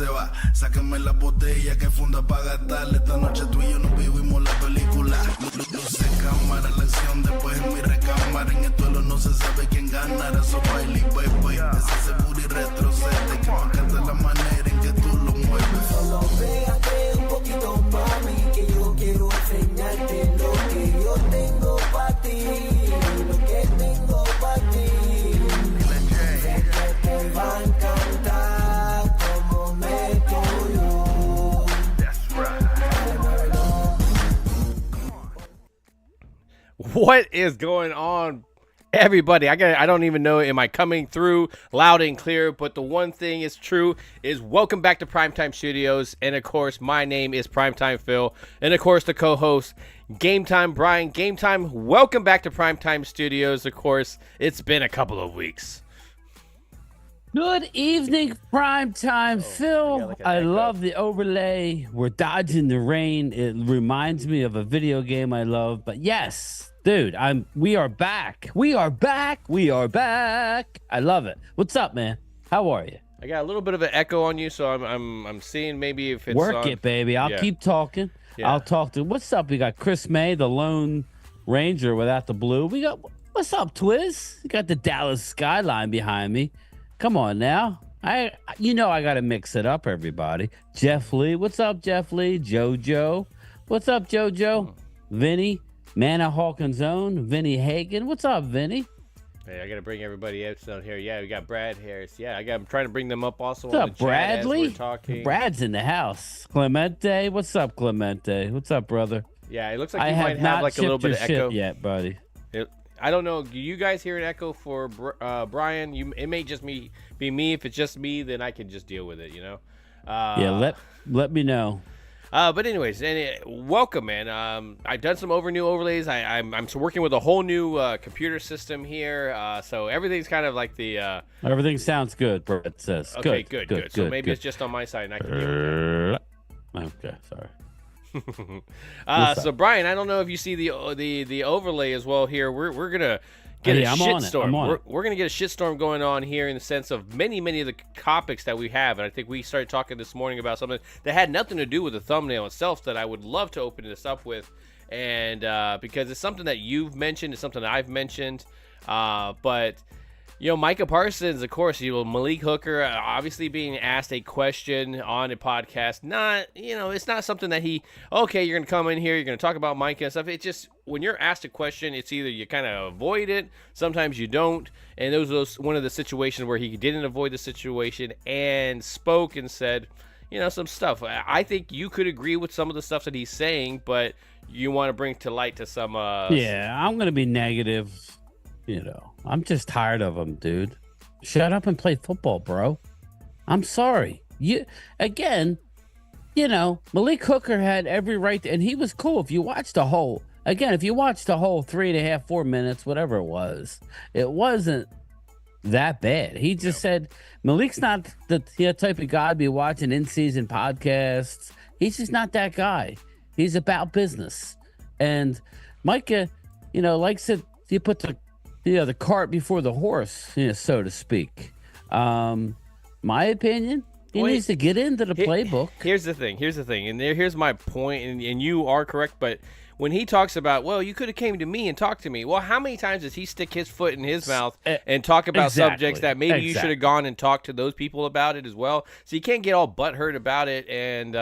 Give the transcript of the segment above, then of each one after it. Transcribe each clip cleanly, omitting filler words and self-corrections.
se va. Sáquenme la botella que funda para gastarle. Esta noche tú y yo nos vivimos la película. Luce cámara, la acción después en mi recámara. En el duelo no se sabe quién ganará. So baile y bebe. Ese seguro y retrocede. Que me encanta la manera en que tú lo mueves. Solo pégate un poquito, mami, que yo quiero enseñarte lo que yo tengo para ti. Lo que tengo para ti. Que te va a encantar como meto yo. That's right. What is going on, everybody? I don't even know. Am I coming through loud and clear? But the one thing is true is welcome back to Primetime Studios. And of course, my name is Primetime Phil. And of course, the co-host, Gametime Bryan. Gametime, welcome back to Primetime Studios. Of course, it's been a couple of weeks. Good evening, Primetime Phil. I love the overlay. We're dodging the rain. It reminds me of a video game I love. But yes, dude, we are back. We are back. We are back. I love it. What's up, man? How are you? I got a little bit of an echo on you, so I'm seeing maybe if it's Work on. it, baby. I'll keep talking. Yeah. I'll talk to. What's up? We got Chris May, the Lone Ranger without the blue. We got. What's up, Twiz? We got the Dallas skyline behind me. Come on now. I got to mix it up, everybody. Jeff Lee. What's up, Jeff Lee? JoJo. What's up, JoJo? Vinny. Manna Hawkins' own. Vinny Hagen. What's up, Vinny? Hey, I got to bring everybody else down here. Yeah, we got Brad Harris. Yeah, I'm trying to bring them up also. What's on up, the chat Bradley? as we're talking. Brad's in the house. Clemente. What's up, Clemente? What's up, brother? Yeah, it looks like you might have like a little bit of echo. Yet, buddy. I don't know. Do you guys hear an echo for Bryan? It may just be me. If it's just me, then I can just deal with it, you know? Yeah, let me know. But anyways, welcome, man. I've done some new overlays. I'm working with a whole new computer system here. So everything's kind of like the... Everything sounds good, Brett says. Okay, good. So maybe it's just on my side and I can deal with it. Okay, sorry. So Bryan, I don't know if you see the overlay as well here. We're gonna get a shitstorm. We're gonna get a shitstorm going on here in the sense of many of the topics that we have, and I think we started talking this morning about something that had nothing to do with the thumbnail itself that I would love to open this up with, and because it's something that you've mentioned, it's something that I've mentioned, but. Micah Parsons, of course, Malik Hooker, obviously being asked a question on a podcast. It's not something that you're going to come in here, you're going to talk about Micah and stuff. It's just, when you're asked a question, it's either you kind of avoid it, sometimes you don't. And those one of the situations where he didn't avoid the situation and spoke and said, some stuff. I think you could agree with some of the stuff that he's saying, but you want to bring to light to some... Yeah, I'm going to be negative. I'm just tired of him, dude. Shut up and play football, bro. I'm sorry. Malik Hooker had every right and he was cool. If you watched the whole 3.5, 4 minutes, whatever it wasn't that bad. He just said Malik's not the type of guy to be watching in-season podcasts. He's just not that guy. He's about business. And Micah, likes it. You put the cart before the horse, so to speak. My opinion, he needs to get into the playbook. Here's the thing, and here's my point, and you are correct, but when he talks about, well, you could have came to me and talked to me, well, how many times does he stick his foot in his mouth and talk about subjects that maybe you should have gone and talked to those people about it as well? So you can't get all butthurt about it, and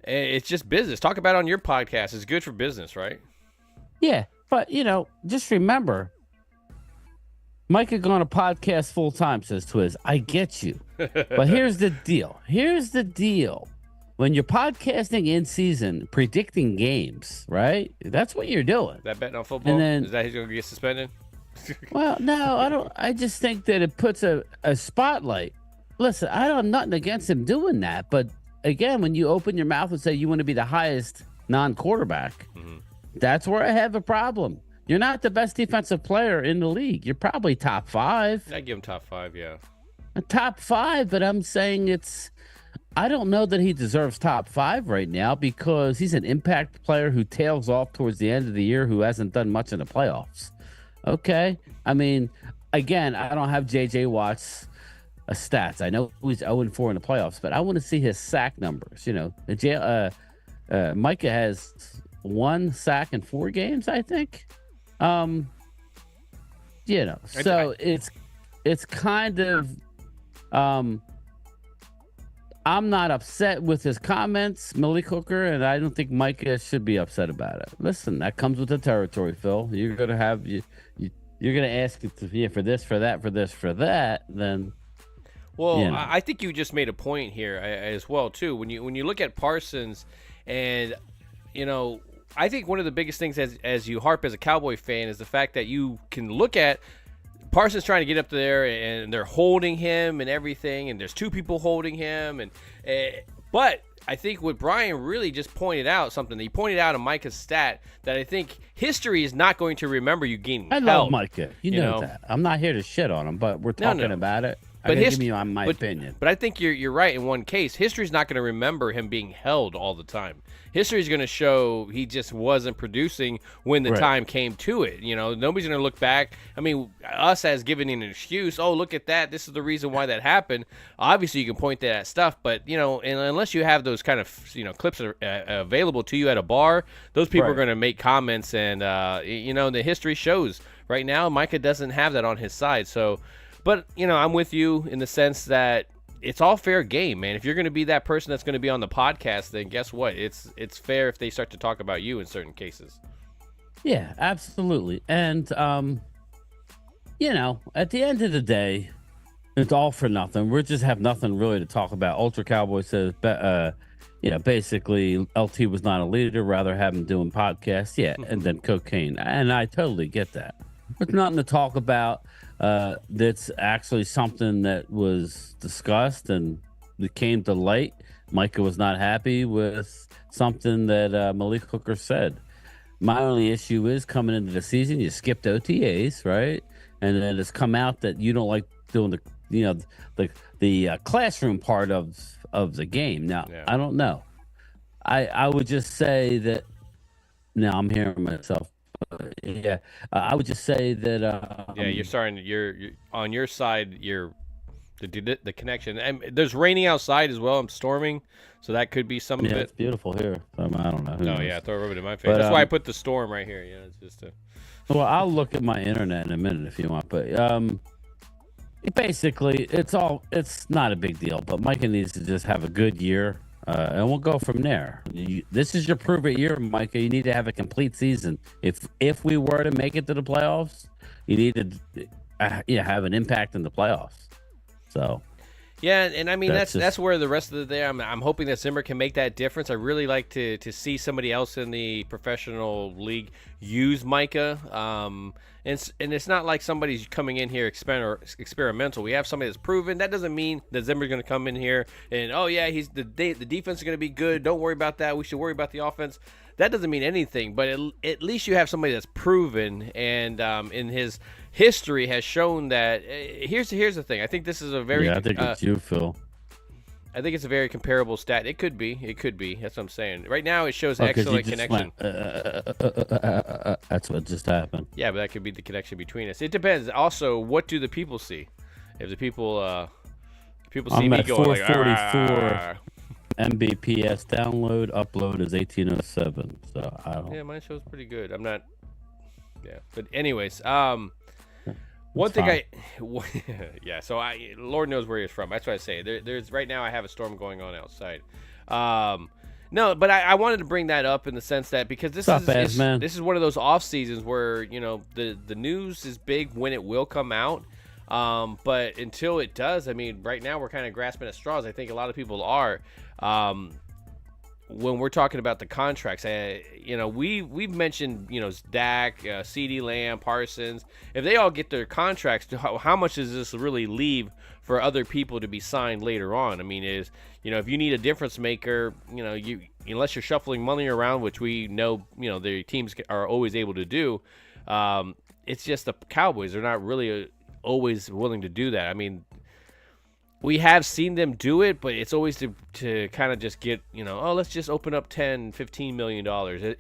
it's just business. Talk about it on your podcast. It's good for business, right? Yeah, but, just remember, Micah gone a podcast full time, says Twiz. I get you. But here's the deal. When you're podcasting in season, predicting games, right? That's what you're doing. That betting on football? And then, is that he's going to get suspended? Well, no, I don't. I just think that it puts a spotlight. Listen, I don't have nothing against him doing that. But again, when you open your mouth and say you want to be the highest non-quarterback, that's where I have a problem. You're not the best defensive player in the league. You're probably top 5. I give him top 5, yeah. A top 5, but I'm saying I don't know that he deserves top 5 right now because he's an impact player who tails off towards the end of the year who hasn't done much in the playoffs. Okay? I mean, again, I don't have J.J. Watt's stats. I know he's 0-4 in the playoffs, but I want to see his sack numbers. Micah has 1 sack in 4 games, I think. So it's kind of I'm not upset with his comments, Malik Hooker, and I don't think Micah should be upset about it. Listen, that comes with the territory, Phil. You're gonna have you're gonna ask for this, for that, for this, for that. Then, well, I think you just made a point here as well too. When you look at Parsons, and I think one of the biggest things as you harp as a Cowboy fan is the fact that you can look at Parsons trying to get up there, and they're holding him and everything, and there's 2 people holding him, but I think what Bryan really just pointed out, something that he pointed out in Micah's stat, that I think history is not going to remember you getting held. I love Micah. You know that. I'm not here to shit on him, but we're talking about it. I'm giving you my opinion. But I think you're right in one case. History's not going to remember him being held all the time. History's going to show he just wasn't producing when the time came to it. Nobody's going to look back. I mean, us as giving an excuse, oh, look at that, this is the reason why that happened. Obviously, you can point to that stuff, but, and unless you have those kind of, clips that are available to you at a bar, those people are going to make comments, and, the history shows. Right now, Micah doesn't have that on his side, so... But, I'm with you in the sense that it's all fair game, man. If you're going to be that person that's going to be on the podcast, then guess what? It's fair if they start to talk about you in certain cases. Yeah, absolutely. And, at the end of the day, it's all for nothing. We just have nothing really to talk about. Ultra Cowboy says, basically, LT was not a leader, rather have him doing podcasts. Yeah, and then cocaine. And I totally get that. There's nothing to talk about. That's actually something that was discussed and it came to light. Micah was not happy with something that Malik Hooker said. My only issue is coming into the season, you skipped OTAs, right? And then it's come out that you don't like doing the classroom part of the game. Now, I don't know. I would just say that. Now I'm hearing myself. I would just say that. You're starting. You're on your side. The connection. And there's raining outside as well. I'm storming, so that could be some of it. It's beautiful here. I don't know. Throw a rubber in my face. That's why I put the storm right here. It's just a. Well, I'll look at my internet in a minute if you want, but basically, it's not a big deal. But Micah needs to just have a good year. And we'll go from there. This is your prove it year, Micah. You need to have a complete season. If we were to make it to the playoffs, you need to have an impact in the playoffs. So yeah, and I mean that's where the rest of the day I'm hoping that Zimmer can make that difference. I really like to see somebody else in the professional league use Micah. And it's not like somebody's coming in here experimental. We have somebody that's proven. That doesn't mean that Zimmer's going to come in here and he's the defense is going to be good. Don't worry about that. We should worry about the offense. That doesn't mean anything. But at least you have somebody that's proven and in his history has shown that. Here's the thing. I think this is a very. I think it's you, Phil. I think it's a very comparable stat. It could be. That's what I'm saying. Right now, it shows excellent connection. That's what just happened. Yeah, but that could be the connection between us. It depends. Also, what do the people see? If the people see me going like 444 Mbps upload is 1807. So I don't. Yeah, mine shows pretty good. I'm not. Yeah, but anyways, one thing so Lord knows where he's from. That's what I say. There's right now I have a storm going on outside. No, but I wanted to bring that up in the sense that because this is one of those off seasons where the news is big when it will come out. But until it does, I mean, right now we're kind of grasping at straws. I think a lot of people are. When we're talking about the contracts, we've mentioned, Dak, CeeDee Lamb, Parsons. If they all get their contracts, how much does this really leave for other people to be signed later on? I mean, if you need a difference maker, unless you're shuffling money around, which we know, the teams are always able to do. It's just the Cowboys. They're not really always willing to do that. I mean, we have seen them do it, but it's always to kind of just get, let's just open up $10-15 million.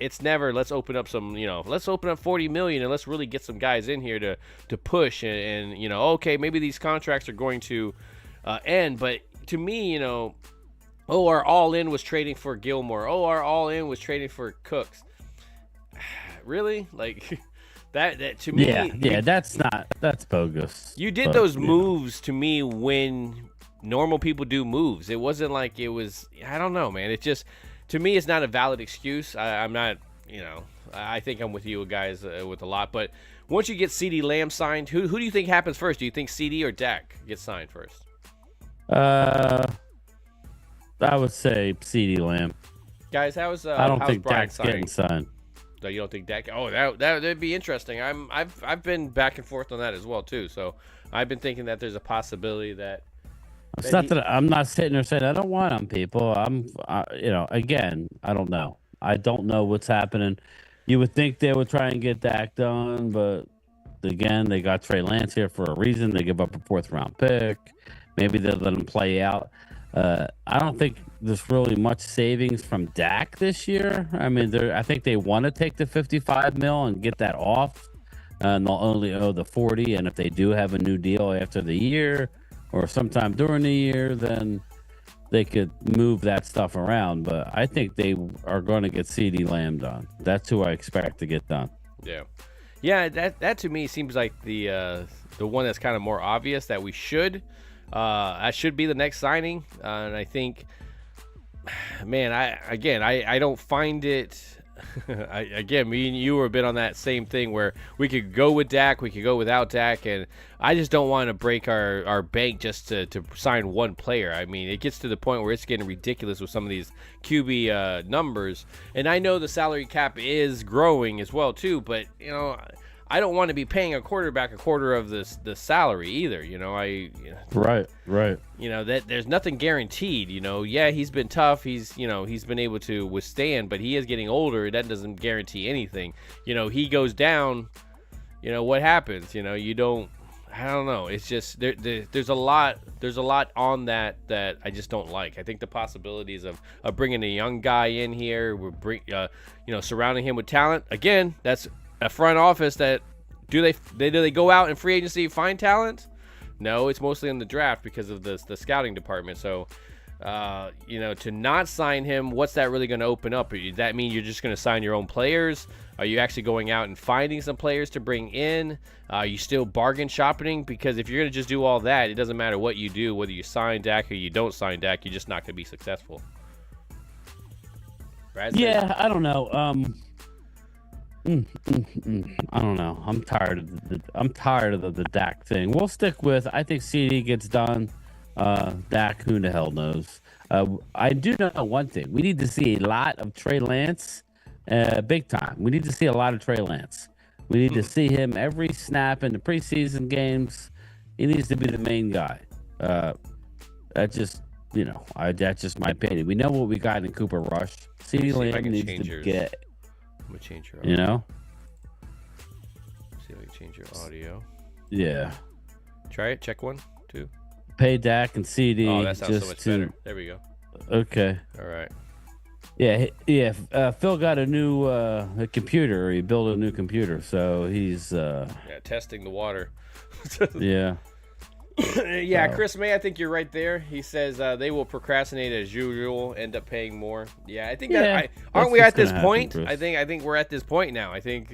It's never let's open up some, let's open up $40 million and let's really get some guys in here to push and okay, maybe these contracts are going to end. But to me, our all-in was trading for Gilmore. Our all-in was trading for Cooks. Really? Like, that to me... Yeah, that's bogus. You did those moves to me when normal people do moves. It wasn't like it was... I don't know, man. It just... To me, it's not a valid excuse. I'm not... I think I'm with you guys with a lot. But once you get CeeDee Lamb signed, who do you think happens first? Do you think CeeDee or Dak gets signed first? I would say CeeDee Lamb. Guys, I don't think Bryan Dak's getting signed. No, you don't think Dak? Oh, that'd be interesting. I've been back and forth on that as well too. So I've been thinking that there's a possibility that. It's not that I'm not sitting there saying I don't want them, people. Again, I don't know. I don't know what's happening. You would think they would try and get Dak done, but again, they got Trey Lance here for a reason. They give up a 4th-round pick. Maybe they'll let him play out. I don't think there's really much savings from Dak this year. I mean, I think they want to take the $55 million and get that off, and they'll only owe the 40. And if they do have a new deal after the year or sometime during the year, then they could move that stuff around. But I think they are going to get CeeDee Lamb done. That's who I expect to get done. Yeah. That to me seems like the one that's kind of more obvious that we should. That should be the next signing, and I think, man, I don't find it. Me and you were a bit on that same thing where we could go with Dak, we could go without Dak, and I just don't want to break our bank just to sign one player. I mean, it gets to the point where it's getting ridiculous with some of these QB numbers, and I know the salary cap is growing as well too, but I don't want to be paying a quarterback a quarter of the salary either. Right. That there's nothing guaranteed. Yeah, he's been tough. He's been able to withstand, but he is getting older. That doesn't guarantee anything. He goes down. What happens? You don't. I don't know. It's just there's a lot on that I just don't like. I think the possibilities of bringing a young guy in here, surrounding him with talent. Again, that's a front office that do they go out in free agency find talent? No, it's mostly in the draft because of the scouting department. So, to not sign him, what's that really going to open up? Does that mean you're just going to sign your own players? Are you actually going out and finding some players to bring in? Are you still bargain shopping? Because if you're going to just do all that, it doesn't matter what you do, whether you sign Dak or you don't sign Dak, you're just not going to be successful. Yeah, I don't know. I don't know. I'm tired of the Dak thing. We'll stick with. I think CeeDee gets done. Dak, who the hell knows? I do know one thing. We need to see a lot of Trey Lance, big time. We need to see a lot of Trey Lance. We need to see him every snap in the preseason games. He needs to be the main guy. That's just my opinion. We know what we got in Cooper Rush. CeeDee Lamb needs to get. I'm gonna change your audio. See if I can change your audio. Yeah. Try it. Check 1, 2. Pay Dak and CeeDee. Oh, that sounds so much better. There we go. Okay. All right. Yeah. Phil got a new computer. He built a new computer, so he's testing the water. Yeah. Yeah, Chris May, I think you're right there. He says they will procrastinate as usual, end up paying more. Yeah, I think aren't we at this point? I think we're at this point now. I think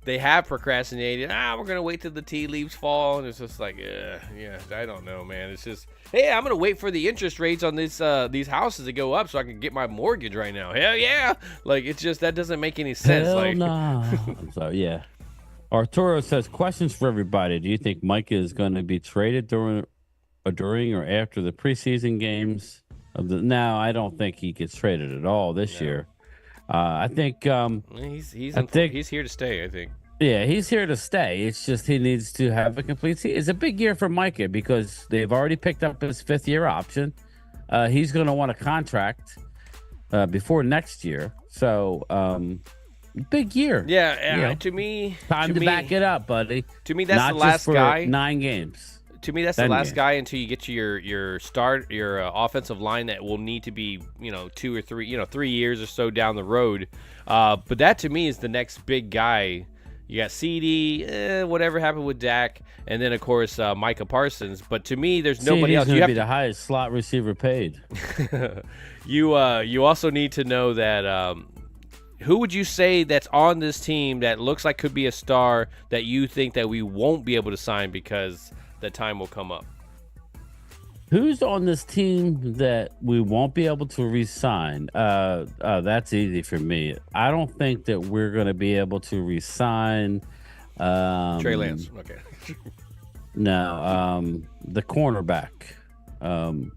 they have procrastinated. We're gonna wait till the tea leaves fall, and it's just like, I don't know, man. It's just, hey, I'm gonna wait for the interest rates on these houses to go up so I can get my mortgage right now. Hell yeah! Like, it's just that doesn't make any sense. Hell no. So yeah. Arturo says, questions for everybody. Do you think Micah is going to be traded during or after the preseason games? Now, I don't think he gets traded at all this year. I think he's here to stay, I think. Yeah, he's here to stay. It's just he needs to have a complete season. It's a big year for Micah because they've already picked up his 5th-year option. He's going to want a contract before next year. So, big year. Yeah, to me, time to back it up, buddy. To me, that's not the last guy. 9 games. To me, that's the last guy until you get to your offensive line that will need to be 2 or 3 3 years or so down the road. But that to me is the next big guy. You got CD, whatever happened with Dak, and then of course Micah Parsons. But to me, there's nobody else. He's going to be the highest slot receiver paid. You also need to know that who would you say that's on this team that looks like could be a star that you think that we won't be able to sign because the time will come up? Who's on this team that we won't be able to re-sign? That's easy for me. I don't think that we're going to be able to re-sign Trey Lance. Okay. No, the cornerback. Bland.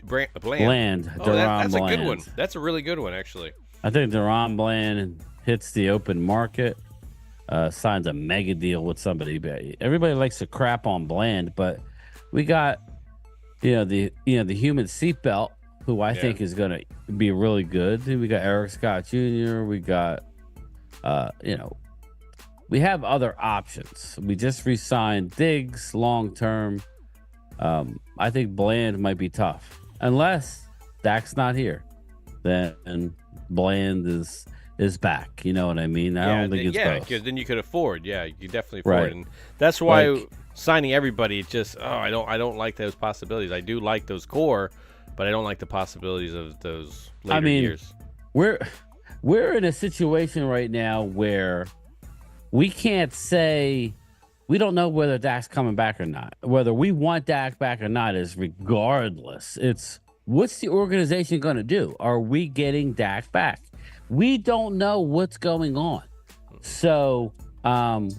Bland. That's Bland. a good one. That's a really good one, actually. I think Deron Bland hits the open market, signs a mega deal with somebody. Everybody likes to crap on Bland, but we got the human seatbelt, who I think is going to be really good. We got Eric Scott Jr. We got we have other options. We just re-signed Diggs long term. I think Bland might be tough unless Dak's not here. Then Bland is back. You know what I mean? I don't think it's both. Because then you could afford. Yeah, you definitely afford. And that's why signing everybody, it's just I don't like those possibilities. I do like those core, but I don't like the possibilities of those later years. We're in a situation right now where we can't say we don't know whether Dak's coming back or not. Whether we want Dak back or not is regardless. It's what's the organization going to do? Are we getting Dak back? We don't know what's going on. So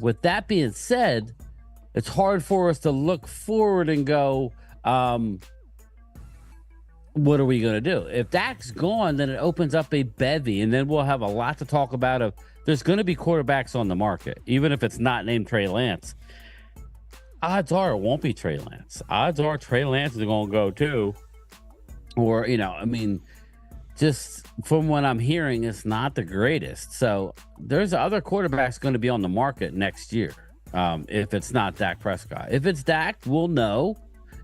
with that being said, it's hard for us to look forward and go, what are we going to do? If Dak's gone, then it opens up a bevy, and then we'll have a lot to talk about. There's going to be quarterbacks on the market, even if it's not named Trey Lance. Odds are it won't be Trey Lance. Odds are Trey Lance is going to go too. Or, just from what I'm hearing, it's not the greatest. So there's other quarterbacks going to be on the market next year. If it's not Dak Prescott. If it's Dak, we'll know,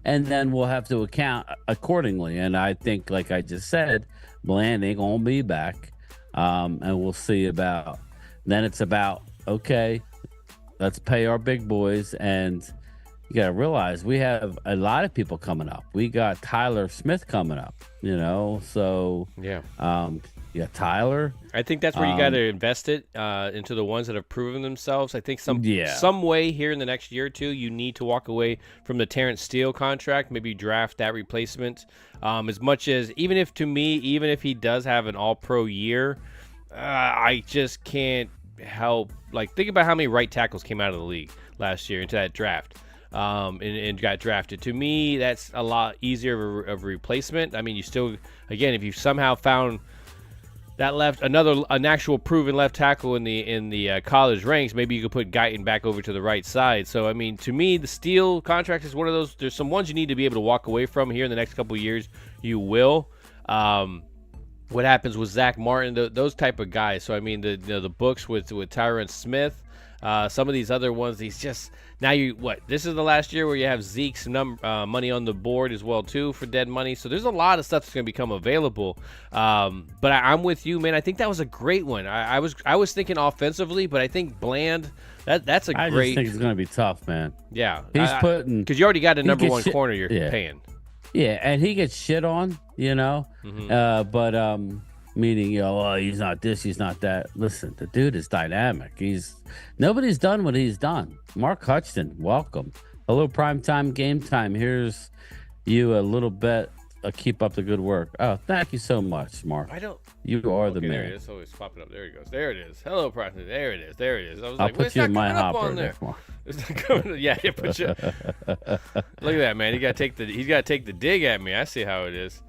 and then we'll have to account accordingly. And I think, like I just said, Bland ain't going to be back. And we'll see about – then it's about, okay, let's pay our big boys. And you got to realize we have a lot of people coming up. We got Tyler Smith coming up, so – yeah. Yeah, Tyler. I think that's where you got to invest it into the ones that have proven themselves. I think some way here in the next year or two, you need to walk away from the Terrence Steele contract, maybe draft that replacement. As much as, even if he does have an all-pro year, I just can't help, think about how many right tackles came out of the league last year into that draft. And got drafted. To me, that's a lot easier of a replacement. I mean, you still, again, if you somehow found that an actual proven left tackle in the college ranks, maybe you could put Guyton back over to the right side. So, I mean, to me, the Steele contract is one of those. There's some ones you need to be able to walk away from here in the next couple of years. You will. What happens with Zach Martin, those type of guys. So, I mean, the books with Tyron Smith, some of these other ones, he's just now this is the last year where you have Zeke's money on the board as well too for dead money. So there's a lot of stuff that's going to become available. But I'm with you, man. I think that was a great one. I was thinking offensively, but I think Bland, that's a great. I just think it's going to be tough, man. Yeah, he's putting because you already got a number one corner you're paying. Yeah, and he gets shit on, Mm-hmm. But meaning, he's not this, he's not that. Listen, the dude is dynamic. Nobody's done what he's done. Mark Hutchinson, welcome. Hello, Primetime, Gametime. Here's you a little bit. Keep up the good work. Oh, thank you so much, Mark. You are the man. There it is. Always popping up. There it goes. There it is. Hello, Primetime. There it is. There it is. I was I'll put you in my hopper there. It's not coming. Yeah, put you. Look at that, man. He's got to take the dig at me. I see how it is.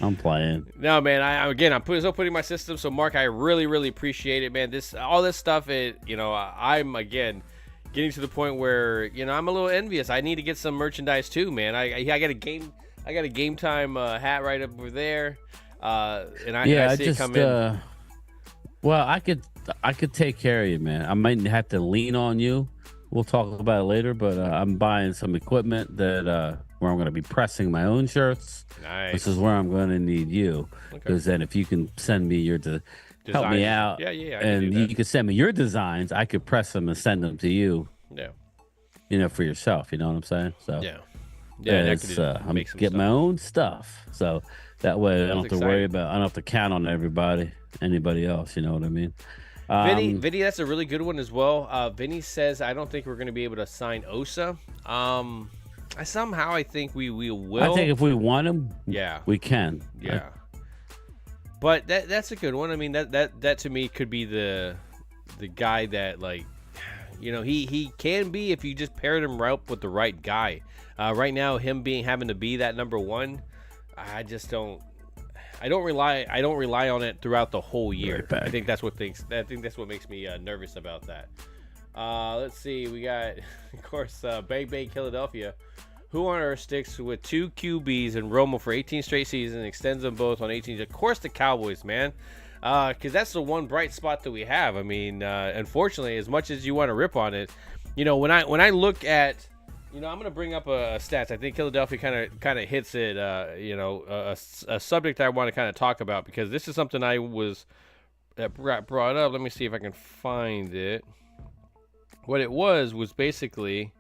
I'm playing. No, man. I'm putting my system. So, Mark, I really, really appreciate it, man. All this stuff. I'm again getting to the point where I'm a little envious. I need to get some merchandise too, man. I got a game time hat right up over there. And I see it come in. Well, I could take care of you, man. I might have to lean on you. We'll talk about it later, but I'm buying some equipment that where I'm going to be pressing my own shirts. Nice. This is where I'm going to need you, because then if you can send me your help me out. Yeah. And you could send me your designs. I could press them and send them to you. Yeah. For yourself. You know what I'm saying? So yeah. I'm get my own stuff. So that way I don't have to worry about. I don't have to count on anybody else. You know what I mean? Vinny, that's a really good one as well. Vinny says, I don't think we're going to be able to sign Osa. I think we will. I think if we want him, we can. Yeah. But that's a good one. I mean, that to me could be the guy that, like, he can be if you just paired him right up with the right guy. Right now, him having to be that number one, I don't rely on it throughout the whole year. I think that's what makes me nervous about that. Let's see. We got, of course, Bang Bang Philadelphia. Who on earth sticks with 2 QBs and Romo for 18 straight seasons and extends them both on 18? Of course, the Cowboys, man. Because that's the one bright spot that we have. I mean, unfortunately, as much as you want to rip on it, when I look at, I'm going to bring up a stats. I think Philadelphia kind of hits it. A subject I want to kind of talk about, because this is something I was brought up. Let me see if I can find it. What it was basically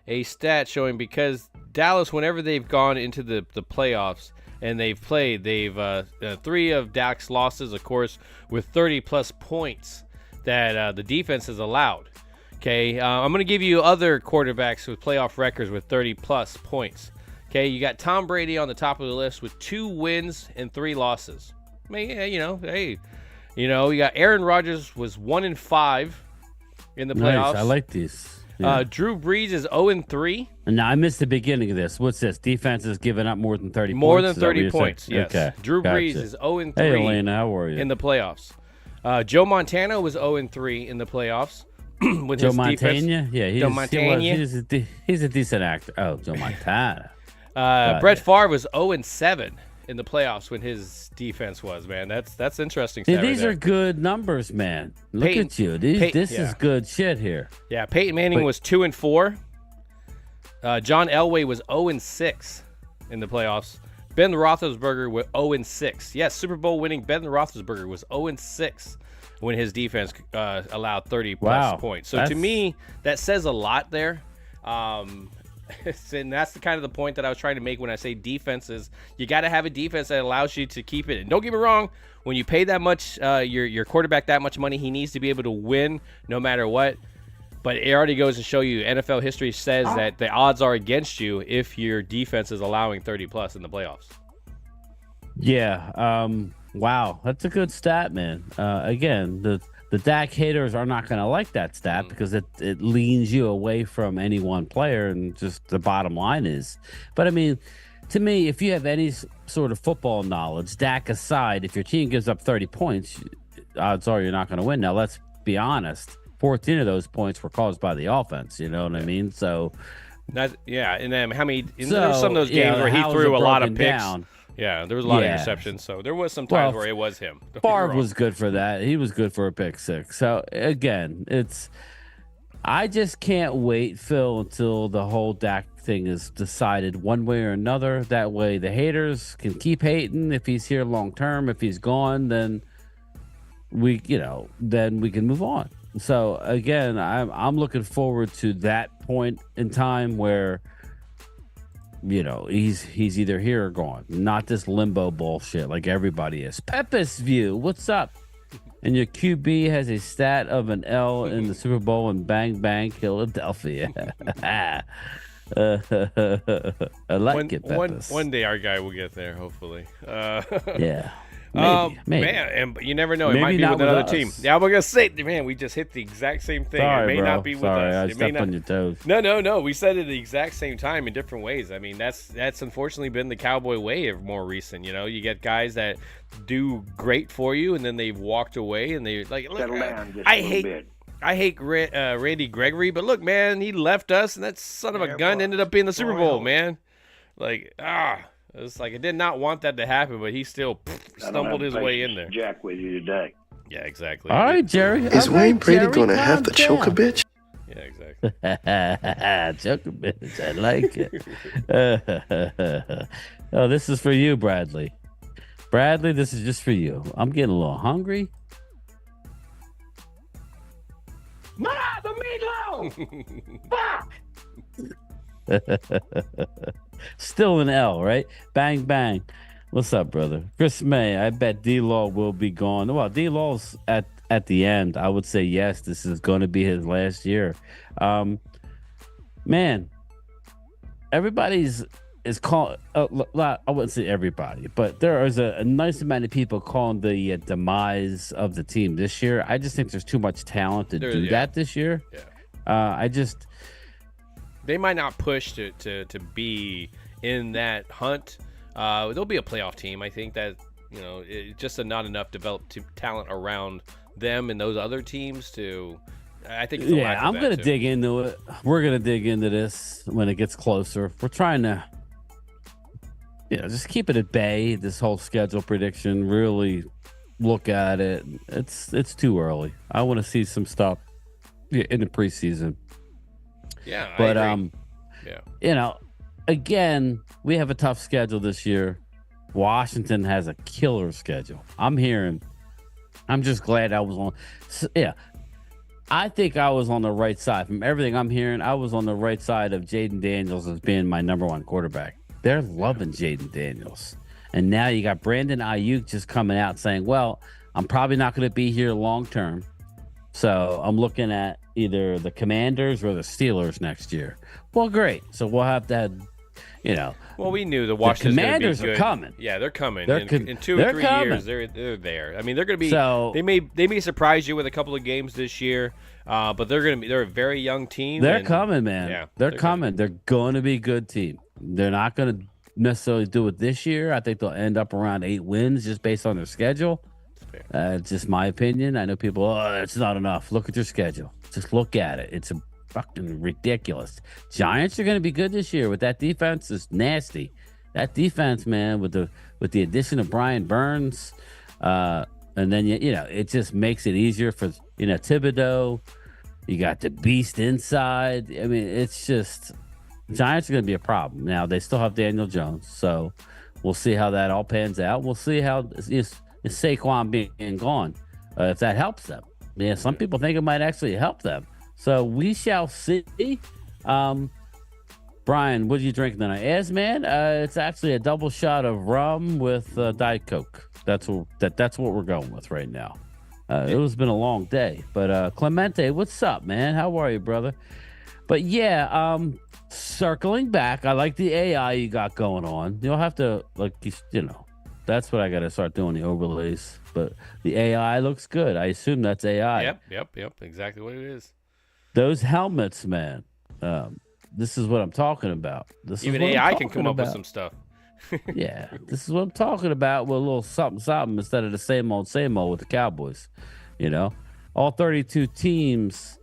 a stat showing, because Dallas, whenever they've gone into the playoffs and they've 3 of Dak's losses, of course, with 30-plus points that the defense has allowed. Okay, I'm going to give you other quarterbacks with playoff records with 30-plus points. Okay, you got Tom Brady on the top of the list with 2 wins and 3 losses. I mean, you got Aaron Rodgers was 1-5 in the playoffs. Nice. I like these. Yeah. Drew Brees is 0-3. Now, I missed the beginning of this. What's this? Defense has given up more than 30 points? More than 30 points, yes. Okay. Drew Brees is 0-3 hey, Elena, how are you? in the playoffs. Joe Montana was 0-3 in the playoffs. With Joe his Montana? Defense. Yeah, he's a decent actor. Oh, Joe Montana. Brett Favre was 0-7 in the playoffs when his defense was, man. That's interesting. These are good numbers, man. Look at you. This is good shit here. Yeah, Peyton Manning was 2-4. John Elway was 0-6 in the playoffs. Ben Roethlisberger was 0-6. Yes, Super Bowl winning Ben Roethlisberger was 0-6 when his defense allowed 30-plus points. So to me, that says a lot there. And that's the kind of the point that I was trying to make when I say defenses. You got to have a defense that allows you to keep it. And don't get me wrong, when you pay that much, your quarterback that much money, he needs to be able to win no matter what. But it already goes to show you, NFL history says that the odds are against you if your defense is allowing 30-plus in the playoffs. Yeah. Wow. That's a good stat, man. Again, the Dak haters are not going to like that stat because it leans you away from any one player, and just the bottom line is. But, I mean, to me, if you have any sort of football knowledge, Dak aside, if your team gives up 30 points, odds are you're not going to win. Now, let's be honest. 14 of those points were caused by the offense. You know what I mean? So, and then how many? There were some of those games where he threw a lot of picks. Yeah, there was a lot of interceptions, so there was some times where it was him. Favre was good for that. He was good for a pick 6. So, again, I just can't wait, Phil, until the whole Dak thing is decided one way or another. That way the haters can keep hating. If he's here long term, if he's gone, then we can move on. So, again, I'm looking forward to that point in time where he's either here or gone. Not this limbo bullshit like everybody is. Peppus View, what's up? And your QB has a stat of an L in the Super Bowl in Bang Bang, Philadelphia. I like it, Peppus. One day our guy will get there, hopefully. Yeah. Maybe. Man, and you never know. It might be with another team. Yeah, I'm gonna say, man, we just hit the exact same thing. Sorry, it may not be with us. I stepped on your toes. No. We said it at the exact same time in different ways. I mean, that's unfortunately been the Cowboy way of more recent. You get guys that do great for you, and then they've walked away, and they like. Look, I hate Randy Gregory, but look, man, he left us, and that son of a gun ended up being the Super Bowl, man. It's like I did not want that to happen, but he still stumbled his way in there. Jack with you today. Yeah, exactly. All right, Jerry. Is Wayne Brady going to have to choke a bitch? Yeah, exactly. Choke a bitch. I like it. Oh, this is for you, Bradley. Bradley, this is just for you. I'm getting a little hungry. Ma, the meatloaf! Fuck! Still an L, right? Bang, bang. What's up, brother? Chris May, I bet D-Law will be gone. Well, D-Law's at the end. I would say yes, this is going to be his last year. Man, everybody's is calling. I wouldn't say everybody, but there is a nice amount of people calling the demise of the team this year. I just think there's too much talent to do that this year. Yeah. They might not push to be in that hunt. There'll be a playoff team. I think that it's just not enough developed talent around them and those other teams to. I think. I'm gonna dig into it. We're gonna dig into this when it gets closer. We're trying to. Just keep it at bay. This whole schedule prediction, really look at it. It's too early. I want to see some stuff in the preseason. Yeah, but I agree. Again, we have a tough schedule this year. Washington has a killer schedule. I'm just glad I was on. I think I was on the right side. From everything I'm hearing, I was on the right side of Jaden Daniels as being my number one quarterback. They're loving Jaden Daniels. And now you got Brandon Ayuk just coming out saying, well, I'm probably not going to be here long term. So I'm looking at either the Commanders or the Steelers next year. Well, great. So we'll have to Well, we knew the Washington Commanders are coming. Yeah, they're coming. In 2 or 3 years, they're there. I mean, they're going to be. So, they may surprise you with a couple of games this year, but they're a very young team. They're coming, man. Yeah, they're coming. They're going to be a good team. They're not going to necessarily do it this year. I think they'll end up around 8 wins just based on their schedule. It's just my opinion. I know people, that's not enough. Look at your schedule. Just look at it. It's fucking ridiculous. Giants are going to be good this year with that defense. Is nasty. That defense, man, with the addition of Brian Burns, and then it just makes it easier for Thibodeau. You got the beast inside. I mean, it's just Giants are going to be a problem. Now they still have Daniel Jones, so we'll see how that all pans out. We'll see how is Saquon being gone, if that helps them. Yeah, some people think it might actually help them. So we shall see. Brian, what are you drinking tonight? Man, it's actually a double shot of rum with Diet Coke. That's what we're going with right now. It has been a long day, but Clemente, what's up, man? How are you, brother? But yeah, circling back, I like the AI you got going on. You'll have to that's what I got to start doing, the overlays. But the AI looks good. I assume that's AI. Yep. Exactly what it is. Those helmets, man. This is what I'm talking about. Even AI can come up with some stuff. Yeah, this is what I'm talking about with a little something instead of the same old with the Cowboys. All 32 teams.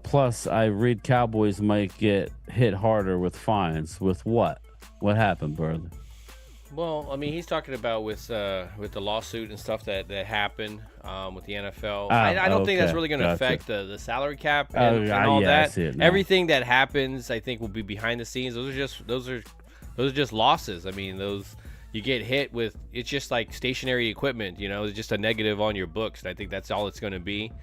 Plus, I read Cowboys might get hit harder with fines. With what? What happened, brother? Well, I mean, he's talking about with the lawsuit and stuff that happened with the NFL. I don't think that's really going to affect the salary cap and all that. Everything that happens, I think, will be behind the scenes. Those are just losses. I mean, you get hit with. It's just like stationary equipment. It's just a negative on your books. And I think that's all it's going to be.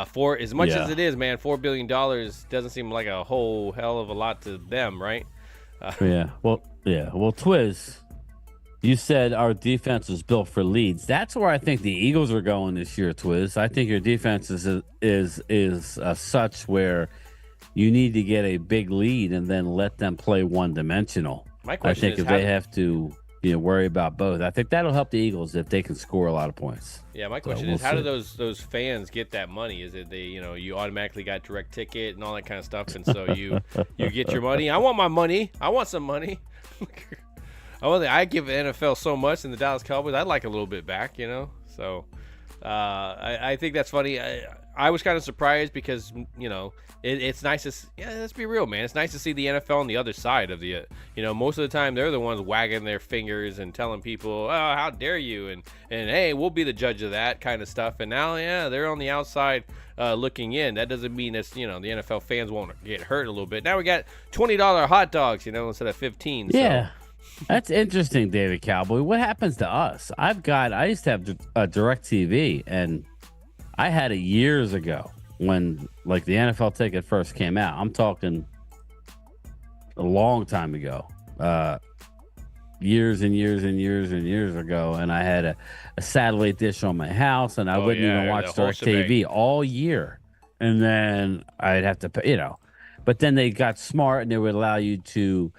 For as much as it is, man, $4 billion doesn't seem like a whole hell of a lot to them, right? Well, Twiz. You said our defense is built for leads. That's where I think the Eagles are going this year, Twiz. I think your defense is such where you need to get a big lead and then let them play one-dimensional. My question is, if they have to worry about both, I think that'll help the Eagles if they can score a lot of points. Yeah, my question is, how do those fans get that money? Is it you automatically got direct ticket and all that kind of stuff, and so you get your money? I want my money. I want some money. I give the NFL so much, and the Dallas Cowboys, I'd like a little bit back, So I think that's funny. I was kind of surprised because, it's nice to let's be real, man. It's nice to see the NFL on the other side of the, most of the time they're the ones wagging their fingers and telling people, oh, how dare you? And hey, we'll be the judge of that kind of stuff. And now, they're on the outside looking in. That doesn't mean that, the NFL fans won't get hurt a little bit. Now we got $20 hot dogs, instead of 15. Yeah. So. That's interesting, David Cowboy. What happens to us? I used to have a DirecTV, and I had it years ago. when like the NFL ticket first came out. I'm talking a long time ago, years and years and years and years ago, and I had a satellite dish on my house, and I wouldn't even watch DirecTV all year, and then I'd have to pay, But then they got smart, and they would allow you to,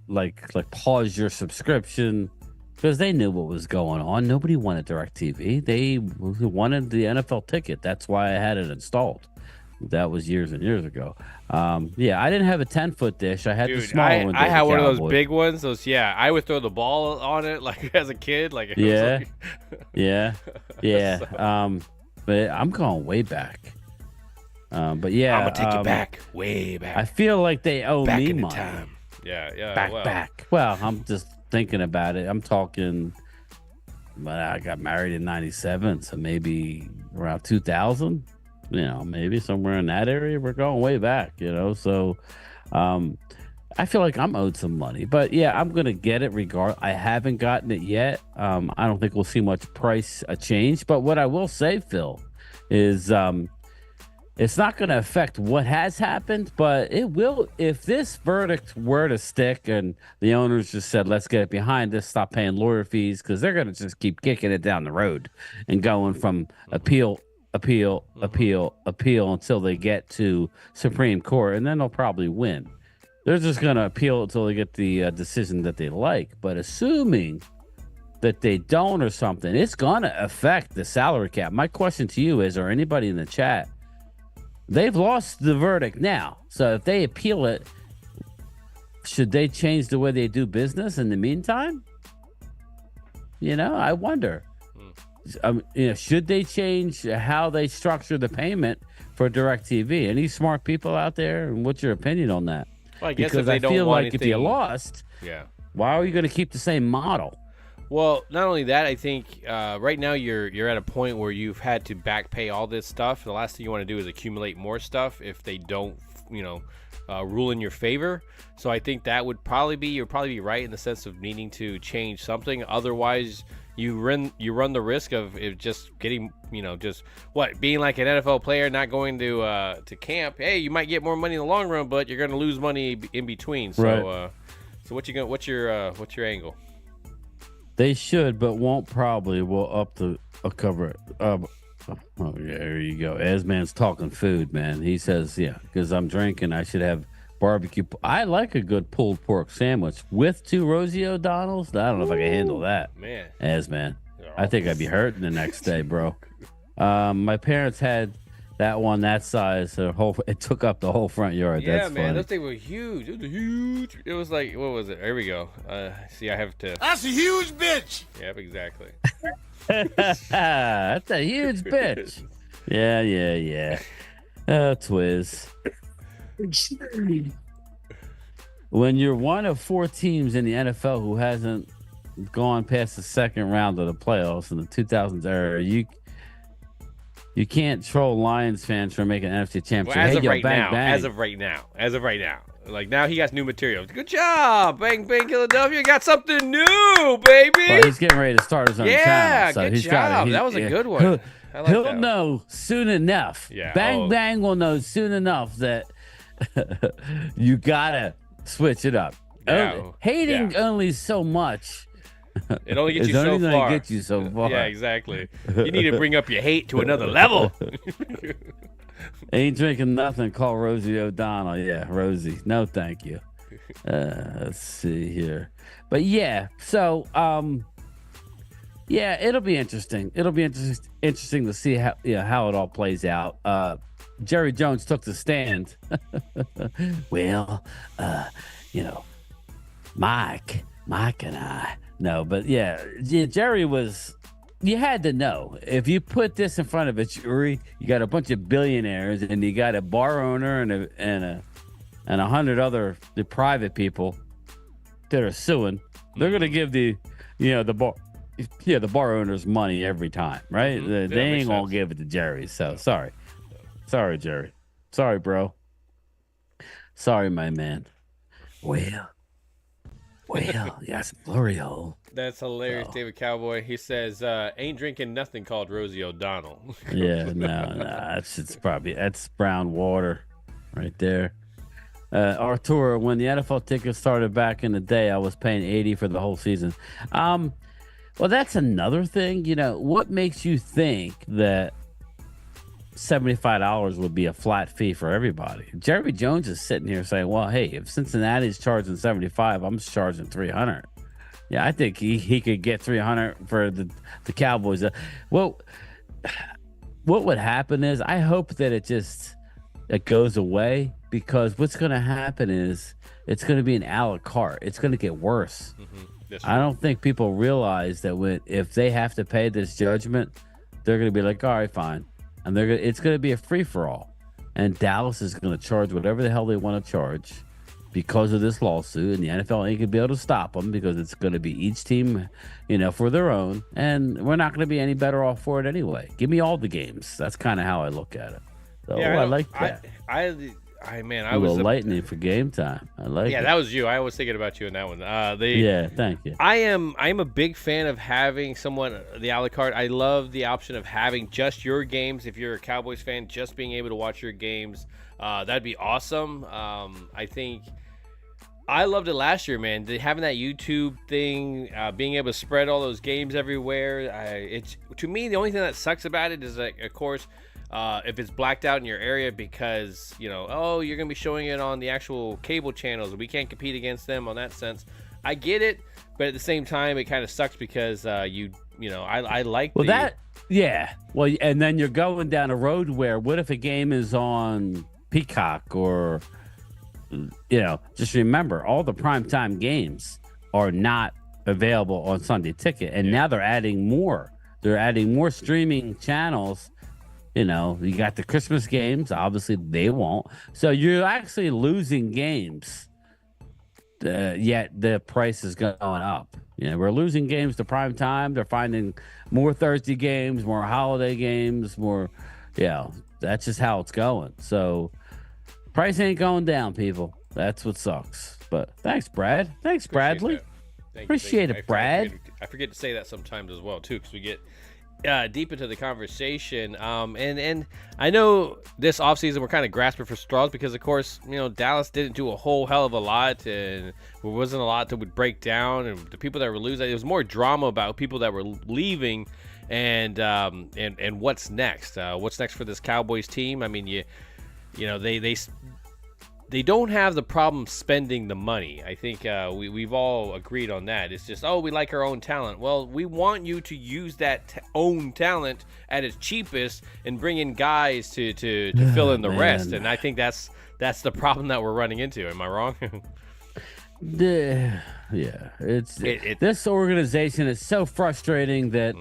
like pause your subscription because they knew what was going on. Nobody wanted DirecTV; they wanted the NFL ticket. That's why I had it installed. That was years and years ago. I didn't have a 10-foot dish. I had the small one. I had one of those big ones. I would throw the ball on it like as a kid. Like yeah. But I'm going way back. But yeah, I'm gonna take you back, way back. I feel like they owe back me in money. The time. Yeah. Back. Well, I'm just thinking about it. I'm talking. But I got married in '97, so maybe around 2000. Maybe somewhere in that area. We're going way back, So, I feel like I'm owed some money, but yeah, I'm gonna get it regardless. I haven't gotten it yet. I don't think we'll see much price change. But what I will say, Phil, is it's not going to affect what has happened, but it will. If this verdict were to stick and the owners just said, let's get it behind us, stop paying lawyer fees, because they're going to just keep kicking it down the road and going from appeal until they get to Supreme Court, and then they'll probably win. They're just going to appeal until they get the decision that they like. But assuming that they don't or something, it's going to affect the salary cap. My question to you is, or anybody in the chat, they've lost the verdict now. So if they appeal it, should they change the way they do business in the meantime? I wonder. Should they change how they structure the payment for DirecTV? Any smart people out there? And what's your opinion on that? Well, I guess because if they I don't feel want like anything... if you lost, why are you going to keep the same model? Well, not only that, I think right now you're at a point where you've had to back pay all this stuff. The last thing you want to do is accumulate more stuff if they don't, rule in your favor. So I think that would you'll probably be right in the sense of needing to change something. Otherwise, you run the risk of it just getting, being like an NFL player, not going to camp. Hey, you might get more money in the long run, but you're going to lose money in between. So, right. What's your angle? They should, but won't probably. Will up the cover it. There you go. Asman's talking food, man. He says, because I'm drinking, I should have barbecue. I like a good pulled pork sandwich with 2 Rosie O'Donnells. I don't know if I can handle that, man. Asman, I think I'd be hurting the next day, bro. My parents had that one that size, so it took up the whole front yard. Yeah, that's man, funny. those things were huge. It was huge. It was like, what was it? There we go. See, I have to. That's a huge bitch. Yep, exactly. That's a huge bitch. Yeah. Twiz. When you're one of 4 teams in the NFL who hasn't gone past the second round of the playoffs in the 2000s era, you can't troll Lions fans for making an NFC championship. Well, as of right now. Like, now he got new material. Good job. Bang, bang, Philadelphia. Got something new, baby. Well, he's getting ready to start his own channel. So good he's job. That was a good one. He'll know soon enough. Yeah. Bang will know soon enough that you got to switch it up. Yeah. Hating only so much. It only gets you so only far. Get you so far. Yeah, exactly. You need to bring up your hate to another level. Ain't drinking nothing. Call Rosie O'Donnell. Yeah, Rosie. No, thank you. Let's see here. But yeah, so it'll be interesting. It'll be interesting to see how it all plays out. Jerry Jones took the stand. Well, Mike and I. No, but Jerry was. You had to know if you put this in front of a jury, you got a bunch of billionaires and you got a bar owner and 100 other private people that are suing. They're gonna give the bar owners money every time, right? Mm-hmm. They ain't gonna give it to Jerry. So sorry, Jerry. Sorry, bro. Sorry, my man. Well, Well, yes, glory hole. That's hilarious, David Cowboy. He says, "Ain't drinking nothing called Rosie O'Donnell." Yeah, no, that's brown water, right there. Arturo, when the NFL tickets started back in the day, I was paying $80 for the whole season. Well, that's another thing. What makes you think that $75 would be a flat fee for everybody? Jerry Jones is sitting here saying, well, hey, if Cincinnati's charging $75, I'm just charging $300. Yeah, I think he could get $300 for the Cowboys. Well, what would happen is I hope that it goes away, because what's going to happen is it's going to be an a la carte. It's going to get worse. I don't think people realize that if they have to pay this judgment, they're going to be like, all right, fine. And it's going to be a free-for-all. And Dallas is going to charge whatever the hell they want to charge because of this lawsuit. And the NFL ain't going to be able to stop them, because it's going to be each team, for their own. And we're not going to be any better off for it anyway. Give me all the games. That's kind of how I look at it. So yeah, I like that. I was lightning for game time. I like it. Yeah, that was you. I was thinking about you in that one. Yeah, thank you. I am a big fan of having someone the a la carte. I love the option of having just your games. If you're a Cowboys fan, just being able to watch your games, that'd be awesome. I think I loved it last year, man. Having that YouTube thing, being able to spread all those games everywhere. It's to me, the only thing that sucks about it is, like, of course, if it's blacked out in your area, because you're gonna be showing it on the actual cable channels, we can't compete against them on that sense. I get it, but at the same time, it kind of sucks because I like well, and then you're going down a road where, what if a game is on Peacock, or just remember, all the primetime games are not available on Sunday Ticket, and now they're adding more streaming channels. You got the Christmas games. Obviously, they won't. So you're actually losing games. Yet the price is going up. We're losing games to prime time. They're finding more Thursday games, more holiday games, more. That's just how it's going. So price ain't going down, people. That's what sucks. But thanks, Brad. Thanks, Bradley. Appreciate it, Brad. I forget to say that sometimes as well, too, because we get deep into the conversation, and I know this offseason we're kind of grasping for straws, because of course Dallas didn't do a whole hell of a lot, and there wasn't a lot that would break down, and the people that were losing, there was more drama about people that were leaving, and what's next for this Cowboys team. I mean, they don't have the problem spending the money. I think we've all agreed on that. It's just, we like our own talent. Well, we want you to use that own talent at its cheapest and bring in guys to fill in the rest. And I think that's the problem that we're running into. Am I wrong? This organization is so frustrating that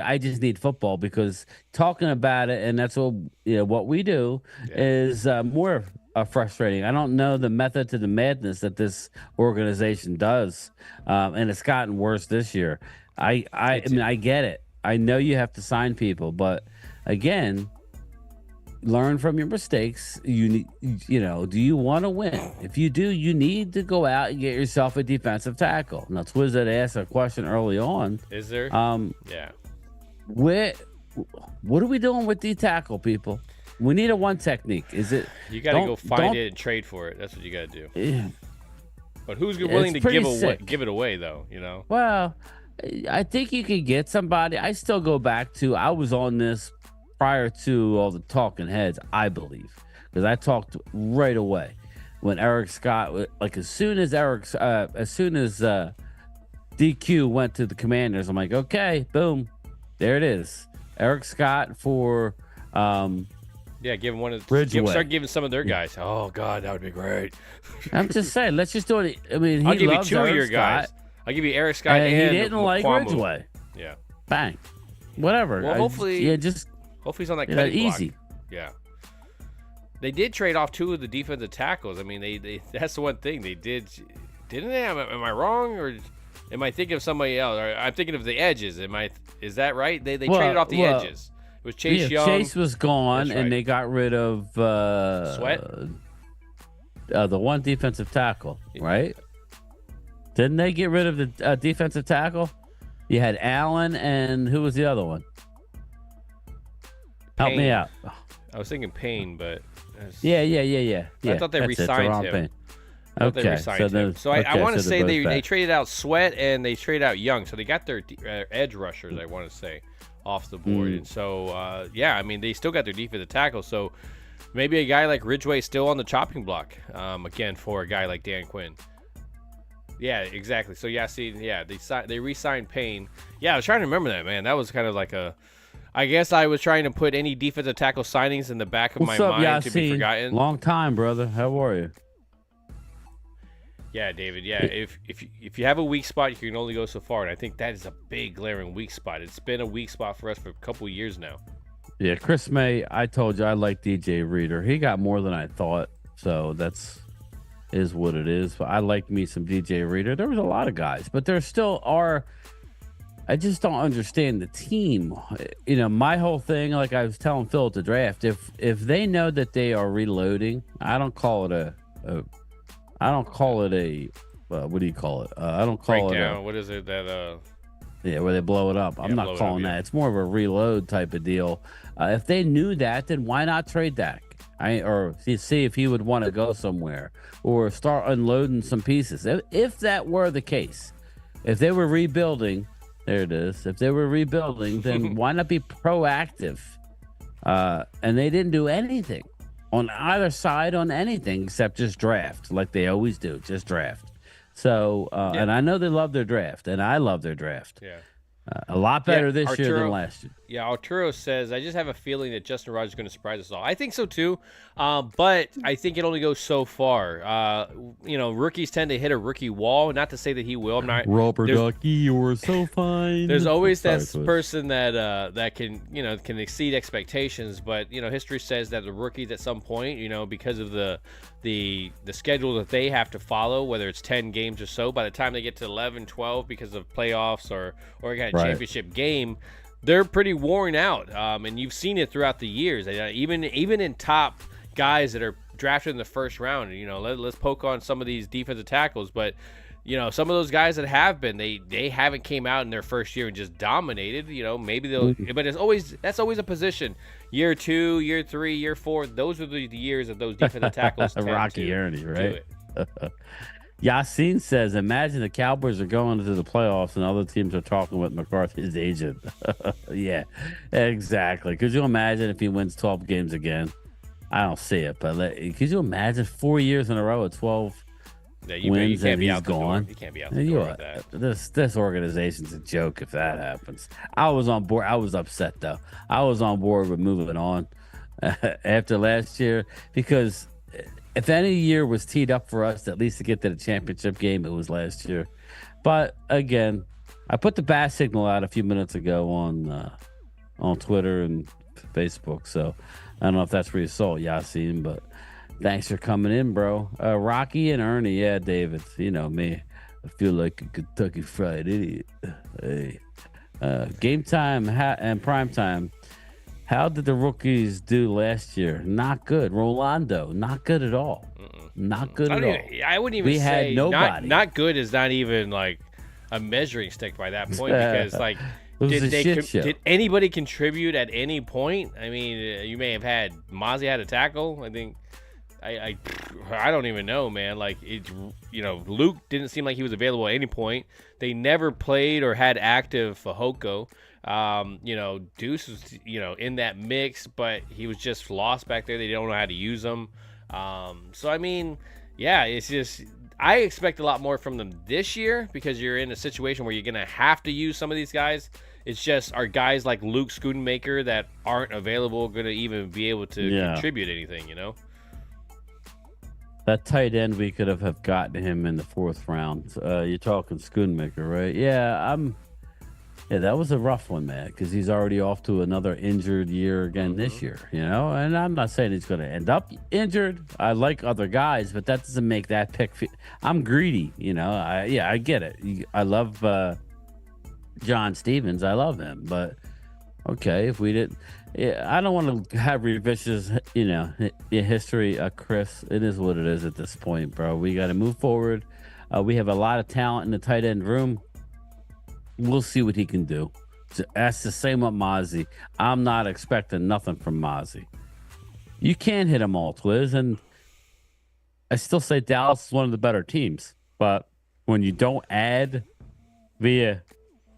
I just need football, because talking about it, and that's what we do, is more frustrating. I don't know the method to the madness that this organization does, and it's gotten worse this year. I mean, I get it. I know you have to sign people, but again, learn from your mistakes. Do you want to win? If you do, you need to go out and get yourself a defensive tackle. Now, Twiz had asked a question early on. Is there? Yeah. What are we doing with the tackle, people? We need a one technique. Is it? You got to go find it and trade for it. That's what you got to do. Yeah. But who's willing to give it away, though? Well, I think you could get somebody. I still go back to, I was on this prior to all the talking heads, I believe, because I talked right away when Eric Scott, like as soon as DQ went to the Commanders, I'm like, okay, boom, there it is. Eric Scott for give him one of the start giving some of their guys. Oh God, that would be great. I'm just saying, let's just do it. I mean, I'll give you two of your guys. I'll give you Eric Scott and he didn't like Ridgeway. Yeah. Bang. Whatever. Well, hopefully he's on that cutting block. Easy. Yeah. They did trade off two of the defensive tackles. I mean, they that's the one thing they did, didn't they? Am I wrong, or am I thinking of somebody else? Or I'm thinking of the edges. Is that right? They traded off the edges. It was Chase Young. Chase was gone, and they got rid of Sweat. The one defensive tackle, right? Didn't they get rid of the defensive tackle? You had Allen and who was the other one? Help me out. I was thinking Payne, but yeah. I thought they re-signed him. Okay, so I want to say they traded out Sweat and they traded out Young, so they got their edge rushers. I want to say off the board, and so I mean they still got their defensive tackle. So maybe a guy like Ridgeway still on the chopping block again for a guy like Dan Quinn. Yeah, exactly. So they re-signed Payne. Yeah, I was trying to remember that, man. That was kind of like I guess I was trying to put any defensive tackle signings in the back of my mind to be forgotten. Long time, brother. How are you? Yeah, David. Yeah, if you have a weak spot, you can only go so far, and I think that is a big glaring weak spot. It's been a weak spot for us for a couple of years now. Yeah, Chris May. I told you I like DJ Reader. He got more than I thought, so is what it is. But I like me some DJ Reader. There was a lot of guys, but there still are. I just don't understand the team. You know, my whole thing, like I was telling Phil at the draft, if they know that they are reloading, I don't call it a what do you call it? I don't call breakdown. it what is it that where they blow it up. I'm not calling that. It's more of a reload type of deal. If they knew that, then why not trade Dak? Or see if he would want to go somewhere or start unloading some pieces. If that were the case, if they were rebuilding, there it is. If they were rebuilding, then why not be proactive? And they didn't do anything on either side on anything except just draft, like they always do, just draft. So, and I know they love their draft, and I love their draft. Yeah. A lot better this year than last year. Yeah, Arturo says, I just have a feeling that Justin Rogers is going to surprise us all. I think so too, but I think it only goes so far. Rookies tend to hit a rookie wall. Not to say that he will. I'm not. Robert Ducky, you're so fine. There's always that person that can exceed expectations, but history says that the rookies at some point, because of the schedule that they have to follow, whether it's 10 games or so, by the time they get to 11, 12 because of playoffs or a championship game, they're pretty worn out. And you've seen it throughout the years. Even in top guys that are drafted in the first round, let's poke on some of these defensive tackles, but some of those guys that have been, they haven't came out in their first year and just dominated. Maybe they'll, but that's always a position. Year 2, year 3, year 4, those are the years of those defensive tackles. Rocky Ernie, right? Yasin says, imagine the Cowboys are going into the playoffs and other teams are talking with McCarthy's agent. Yeah, exactly. Could you imagine if he wins 12 games again? I don't see it, but could you imagine 4 years in a row at 12 wins and he's gone? You can't be out the door with that. This organization's a joke if that happens. I was on board. I was upset, though. I was on board with moving on after last year because if any year was teed up for us at least to get to the championship game, it was last year. But again, I put the bat signal out a few minutes ago on Twitter and Facebook, so I don't know if that's where you saw it, Yasin, but thanks for coming in, bro. Rocky and Ernie, yeah, David. You know me. I feel like a Kentucky Fried Idiot. Hey, Game Time and Primetime. How did the rookies do last year? Not good. Rolando, not good at all. Not good at all. I wouldn't even say had nobody. Not good is not even like a measuring stick by that point because like did anybody contribute at any point? I mean, you may have had Mozzie had a tackle. I think I don't even know, man. Like Luke didn't seem like he was available at any point. They never played or had active Fahoko. Deuce was, in that mix, but he was just lost back there. They don't know how to use him. So, I mean, yeah, it's just I expect a lot more from them this year because you're in a situation where you're going to have to use some of these guys. It's just are guys like Luke Schoonmaker that aren't available going to even be able to contribute anything, That tight end, we could have gotten him in the 4th round. You're talking Schoonmaker, right? Yeah, that was a rough one, man, because he's already off to another injured year again this year, and I'm not saying he's going to end up injured. I like other guys, but that doesn't make that pick. I'm greedy, I get it. I love John Stevens. I love him, but okay, if we didn't, I don't want to have revisions, history, Chris. It is what it is at this point, bro. We got to move forward. We have a lot of talent in the tight end room. We'll see what he can do. That's the same with Mozzie. I'm not expecting nothing from Mozzie. You can't hit them all, Twiz, and I still say Dallas is one of the better teams. But when you don't add via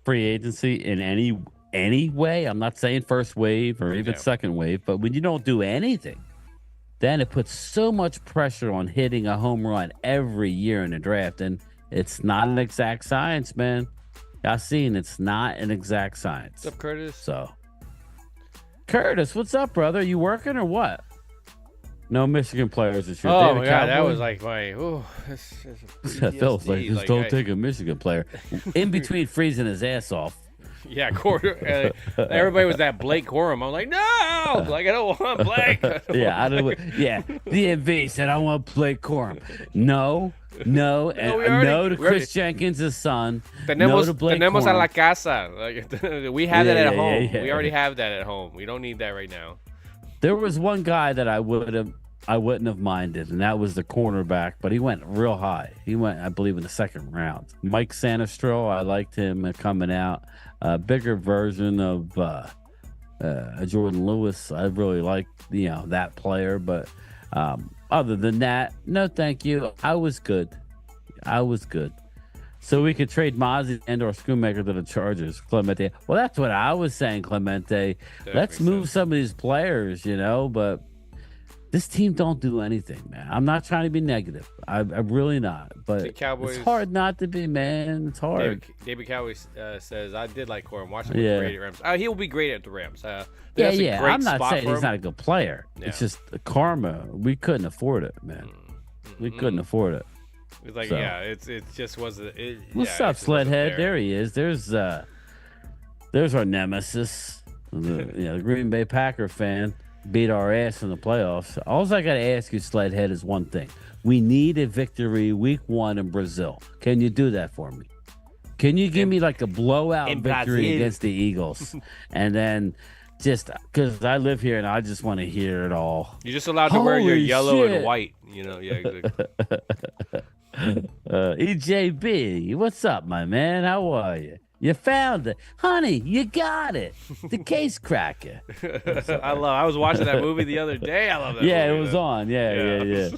free agency in any way, I'm not saying first wave or even second wave, but when you don't do anything, then it puts so much pressure on hitting a home run every year in the draft, and it's not an exact science, man. Y'all seen it's not an exact science. What's up, Curtis? So, Curtis, what's up, brother? You working or what? No Michigan players this year. Oh, David my God. Cowboys? That was like my... Phil's like, just don't take a Michigan player. In between freezing his ass off. Yeah, quarter. Everybody was that Blake Corum. I'm like, no! Like, I don't want Blake. DMV said, I want Blake Corum. No, no to Chris Jenkins' son. No to Blake Tenemos Corum. a la casa. Like, we have that at home. We already have that at home. We don't need that right now. There was one guy that I wouldn't have minded, and that was the cornerback, but he went real high. He went, I believe, in the second round. Mike Sanistro, I liked him coming out. A bigger version of Jordan Lewis. I really like that player, but other than that, no, thank you. I was good. So we could trade Mozzie and or Schoonmaker to the Chargers, Clemente. Well, that's what I was saying, Clemente. Let's move some of these players, but this team don't do anything, man. I'm not trying to be negative. I'm really not. But Cowboys, it's hard not to be, man. It's hard. David Cowboys says, I did like Corum. Watch him be great at Rams. He'll be great at the Rams. Yeah. I'm not saying he's not a good player. Yeah. It's just karma. We couldn't afford it, man. We couldn't afford it. It's like, it just wasn't. What's up, Sledhead? There he is. There's our nemesis, the Green Bay Packer fan. Beat our ass in the playoffs. All I got to ask you, Sledhead, is one thing. We need a victory week 1 in Brazil. Can you do that for me? Can you give me like a blowout victory against the Eagles? And then just because I live here and I just want to hear it all. You're just allowed to wear your yellow and white. Yeah, exactly. EJB, what's up, my man? How are you? You found it. Honey, you got it. The case cracker. I was watching that movie the other day. I love that movie. It was on. Yeah.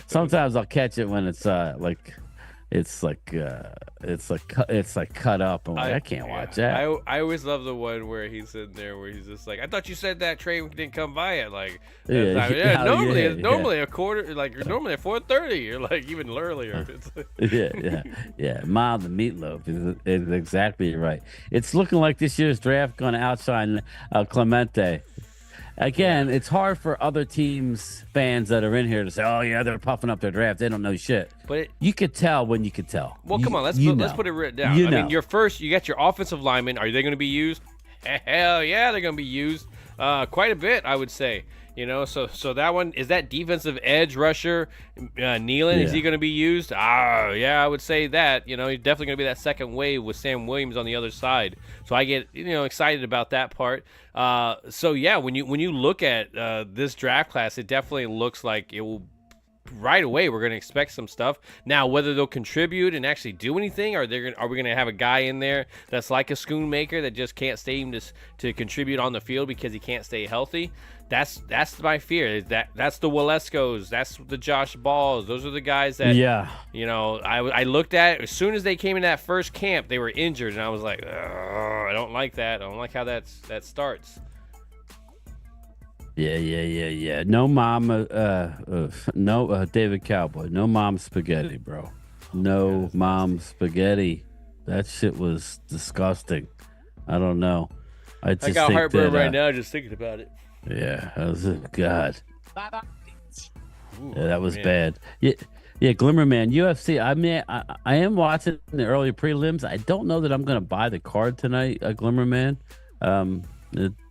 Sometimes I'll catch it when it's cut up. I'm like, I can't watch that. I always love the one where he's sitting there where he's just like, I thought you said that train didn't come by at like normally a quarter, like you're normally at 4:30. You're like even earlier. Yeah. Mild the meatloaf is exactly right. It's looking like this year's draft going to outshine Clemente. Again, it's hard for other teams, fans that are in here to say, oh, yeah, they're puffing up their draft. They don't know shit. But you could tell when you could tell. Well, come on. Let's put it written down. I mean, you got your offensive linemen. Are they going to be used? Hell yeah, they're going to be used quite a bit, I would say. So that one, is that defensive edge rusher, Nealon, is he going to be used? Yeah, I would say that. He's definitely going to be that second wave with Sam Williams on the other side. So I get, excited about that part. So yeah, when you look at this draft class, it definitely looks like it will. Right away, we're going to expect some stuff. Now, whether they'll contribute and actually do anything, are we going to have a guy in there that's like a Schoonmaker that just can't stay to contribute on the field because he can't stay healthy? That's my fear. That's the Waleskos, that's the Josh Balls. Those are the guys that I looked at as soon as they came in that first camp. They were injured, and I was like, I don't like that. I don't like how that starts. Yeah. No mom, David Cowboy. No mom spaghetti, bro. No mom spaghetti. That shit was disgusting. I don't know. I got heartburn right now just thinking about it. Yeah, God. That was bad. Yeah, Glimmerman, UFC. I mean, I am watching the early prelims. I don't know that I'm going to buy the card tonight, Glimmerman.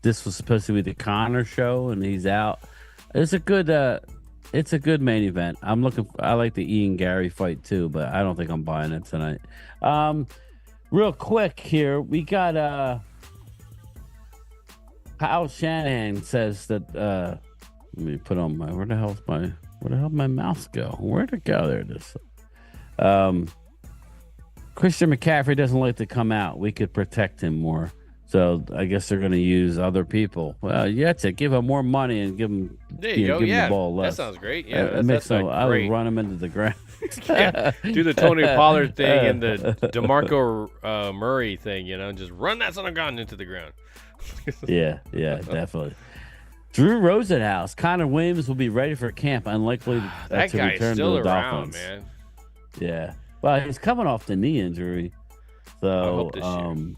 This was supposed to be the Connor show, and he's out. It's a good main event. I like the Ian Gary fight too, but I don't think I'm buying it tonight. Real quick here, we got Kyle Shanahan says that. Let me put on my. Where the hell did my mouse go? Where'd it go? There it is. Christian McCaffrey doesn't like to come out. We could protect him more. So I guess they're going to use other people. Well, yeah, that's it. Give him more money and give him, there you go. Give yeah, him the ball less. That sounds great. Yeah, I would run him into the ground. Yeah, do the Tony Pollard thing and the DeMarco Murray thing. Just run that son of a gun into the ground. yeah, definitely. Drew Rosenhaus, Connor Williams will be ready for camp. Unlikely that to guy return is still to the around, Dolphins. Man. Yeah, well, he's coming off the knee injury, so I hope this year.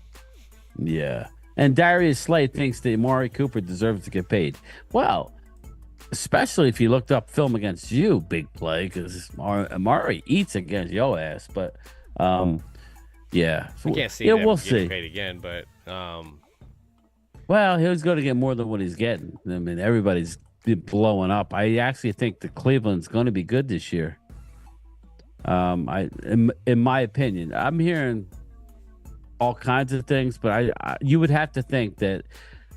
Yeah. And Darius Slade thinks that Amari Cooper deserves to get paid. Well, especially if you looked up film against you, big play, because Amari eats against your ass. But yeah, we can't see. We'll see. Paid again, but well, he's going to get more than what he's getting. I mean, everybody's blowing up. I actually think that Cleveland's going to be good this year. In my opinion, I'm hearing all kinds of things, but you would have to think that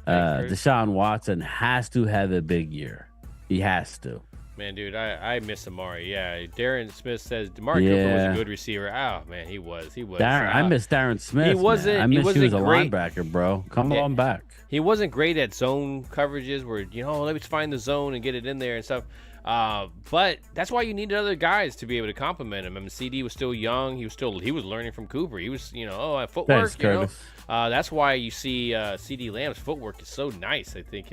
Deshaun Watson has to have a big year. He has to. Man, dude, I miss Amari. Yeah, Darren Smith says Amari Cooper was a good receiver. Oh man, he was. I miss Darren Smith. He wasn't. I miss he was a linebacker, bro. Come on back. He wasn't great at zone coverages, where let me find the zone and get it in there and stuff. But that's why you needed other guys to be able to complement him. I mean, CD was still young. He was learning from Cooper. He was, footwork. Thanks, that's why you see CD Lamb's footwork is so nice. I think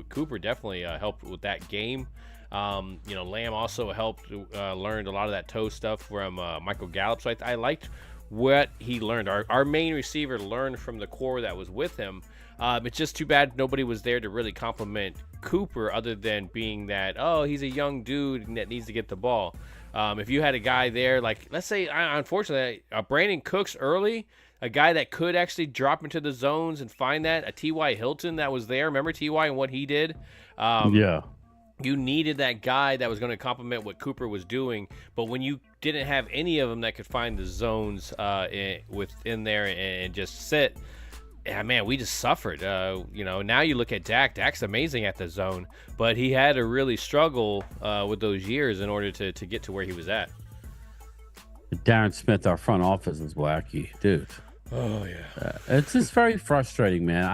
Cooper definitely helped with that game. Lamb also helped learned a lot of that toe stuff from Michael Gallup. So I liked what he learned. Our main receiver learned from the core that was with him. It's just too bad nobody was there to really compliment Cooper, other than being that, he's a young dude that needs to get the ball. If you had a guy there, like, let's say, unfortunately, Brandon Cooks early, a guy that could actually drop into the zones and find that, a T.Y. Hilton that was there. Remember T.Y. and what he did? Yeah. You needed that guy that was going to complement what Cooper was doing, but when you didn't have any of them that could find the zones within there and just sit, man, we just suffered. Now you look at Dak. Dak's amazing at the zone, but he had to really struggle with those years in order to get to where he was at. Darren Smith, our front office is wacky, dude. Oh yeah, it's just very frustrating, man.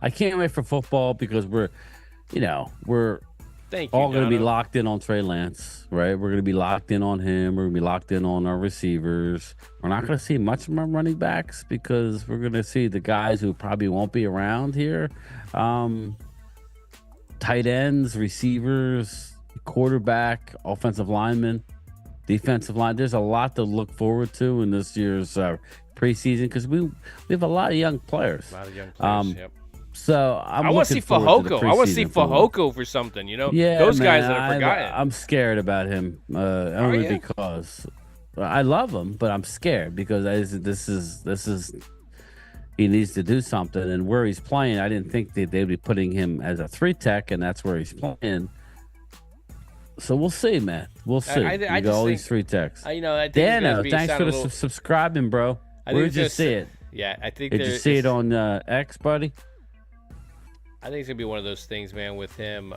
I can't wait for football because we're all going to be locked in on Trey Lance, right? We're going to be locked in on him. We're going to be locked in on our receivers. We're not going to see much of our running backs because we're going to see the guys who probably won't be around here. Tight ends, receivers, quarterback, offensive linemen, defensive line. There's a lot to look forward to in this year's preseason because we have a lot of young players. Yep. So I want to see Fehoko. I want to see Fehoko for something, Yeah, those man, guys that are forgotten. I'm scared about him. Only because I love him, but I'm scared because this is he needs to do something. And where he's playing, I didn't think that they'd be putting him as a 3-tech, and that's where he's playing. So we'll see, man. We'll see. I all these 3-techs. Dano, thanks for subscribing, bro. Where did you see it? Yeah, I think. Did you see it on X, buddy? I think it's gonna be one of those things, man. With him,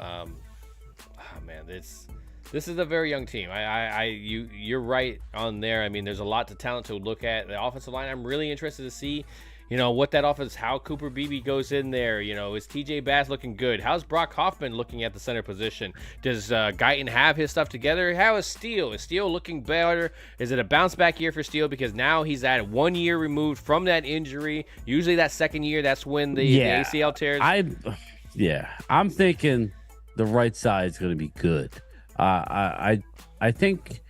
this is a very young team. You're right on there. I mean, there's a lot of talent to look at. The offensive line, I'm really interested to see, what that offense, how Cooper Beebe goes in there. Is TJ Bass looking good? How's Brock Hoffman looking at the center position? Does Guyton have his stuff together? How is Steele? Is Steele looking better? Is it a bounce back year for Steele? Because now he's at 1 year removed from that injury. Usually that second year, that's when the ACL tears. I'm thinking the right side is going to be good. I think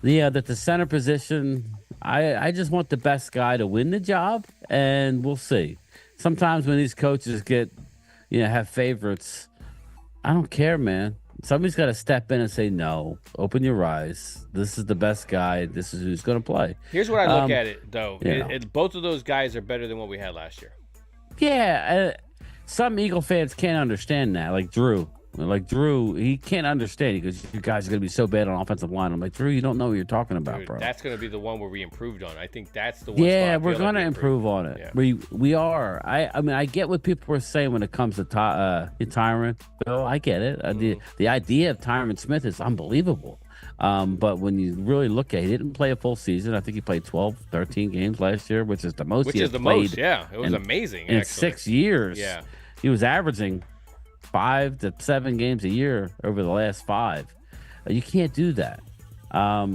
that the center position, I just want the best guy to win the job, and we'll see. Sometimes when these coaches have favorites, I don't care, man. Somebody's got to step in and say, no, open your eyes. This is the best guy. This is who's going to play. Here's what I look at it, though. Both of those guys are better than what we had last year. Yeah. Some Eagle fans can't understand that, like Drew. He can't understand because you guys are going to be so bad on offensive line. I'm like, Drew, you don't know what you're talking about, bro. That's going to be the one where we improved on. I think that's the one. Yeah, we're going to improve on it. Yeah. We are. I mean, I get what people are saying when it comes to Tyron. Bill, I get it. The idea of Tyron Smith is unbelievable. But when you really look at it, he didn't play a full season. I think he played 12, 13 games last year, which is the most he has played. Yeah. It was amazing. In 6 years. Yeah. He was averaging 5 to 7 games a year over the last 5. You can't do that.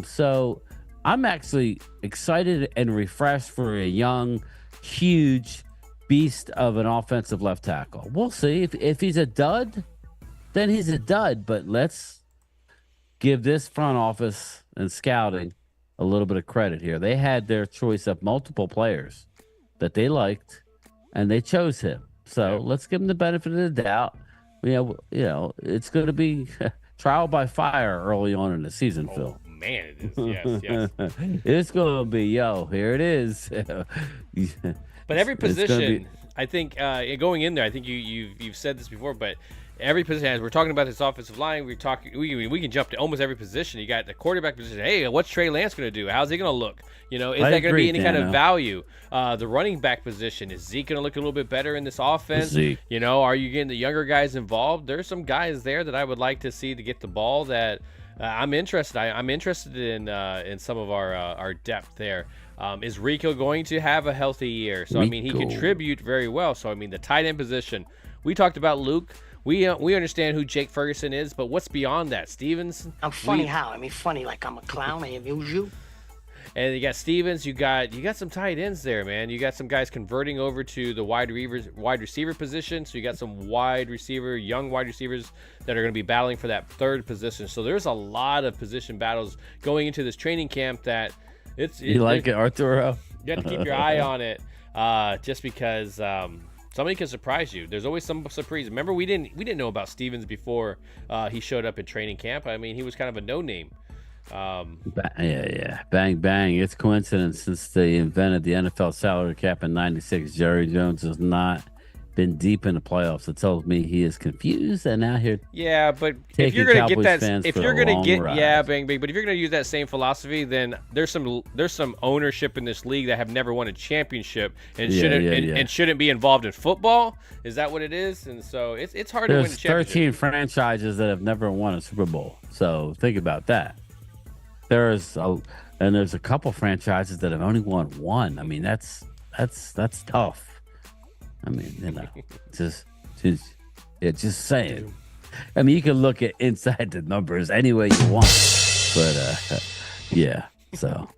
So I'm actually excited and refreshed for a young, huge beast of an offensive left tackle. We'll see. If he's a dud, then he's a dud. But let's give this front office and scouting a little bit of credit here. They had their choice of multiple players that they liked, and they chose him. So let's give him the benefit of the doubt. You know, it's going to be trial by fire early on in the season, Phil. Man, it is. Yes. It's going to be, here it is. But every position, I think, going in there, I think you've said this before, but every position, as we're talking about this offensive line, we can jump to almost every position. You got the quarterback position. Hey, what's Trey Lance going to do? How's he going to look? Is that going to be any kind of value? The running back position, is Zeke going to look a little bit better in this offense? Zeke. Are you getting the younger guys involved? There's some guys there that I would like to see to get the ball that I'm interested. I'm interested in some of our depth there. Is Rico going to have a healthy year? So, he contribute very well. So, the tight end position, we talked about Luke. We understand who Jake Ferguson is, but what's beyond that? Stevens? I'm funny how? Funny like I'm a clown. I amuse you. And you got Stevens. You got some tight ends there, man. You got some guys converting over to the wide receiver position. So you got some young wide receivers that are going to be battling for that third position. So there's a lot of position battles going into this training camp that you like it, Arturo? You have to keep your eye on it, just because somebody can surprise you. There's always some surprise. Remember, we didn't know about Stevens before he showed up in training camp. He was kind of a no-name. Bang bang. It's coincidence since they invented the NFL salary cap in '96. Jerry Jones has not been deep in the playoffs. It tells me he is confused and out here. Yeah, but if you're gonna get that, if you're gonna get bang bang, but if you're gonna use that same philosophy, then there's some ownership in this league that have never won a championship and shouldn't be involved in football. Is that what it is? And so it's hard to win a championship. There's 13 franchises that have never won a Super Bowl. So think about that. There's a couple franchises that have only won one. That's tough. Just saying. You can look at inside the numbers any way you want, but yeah. So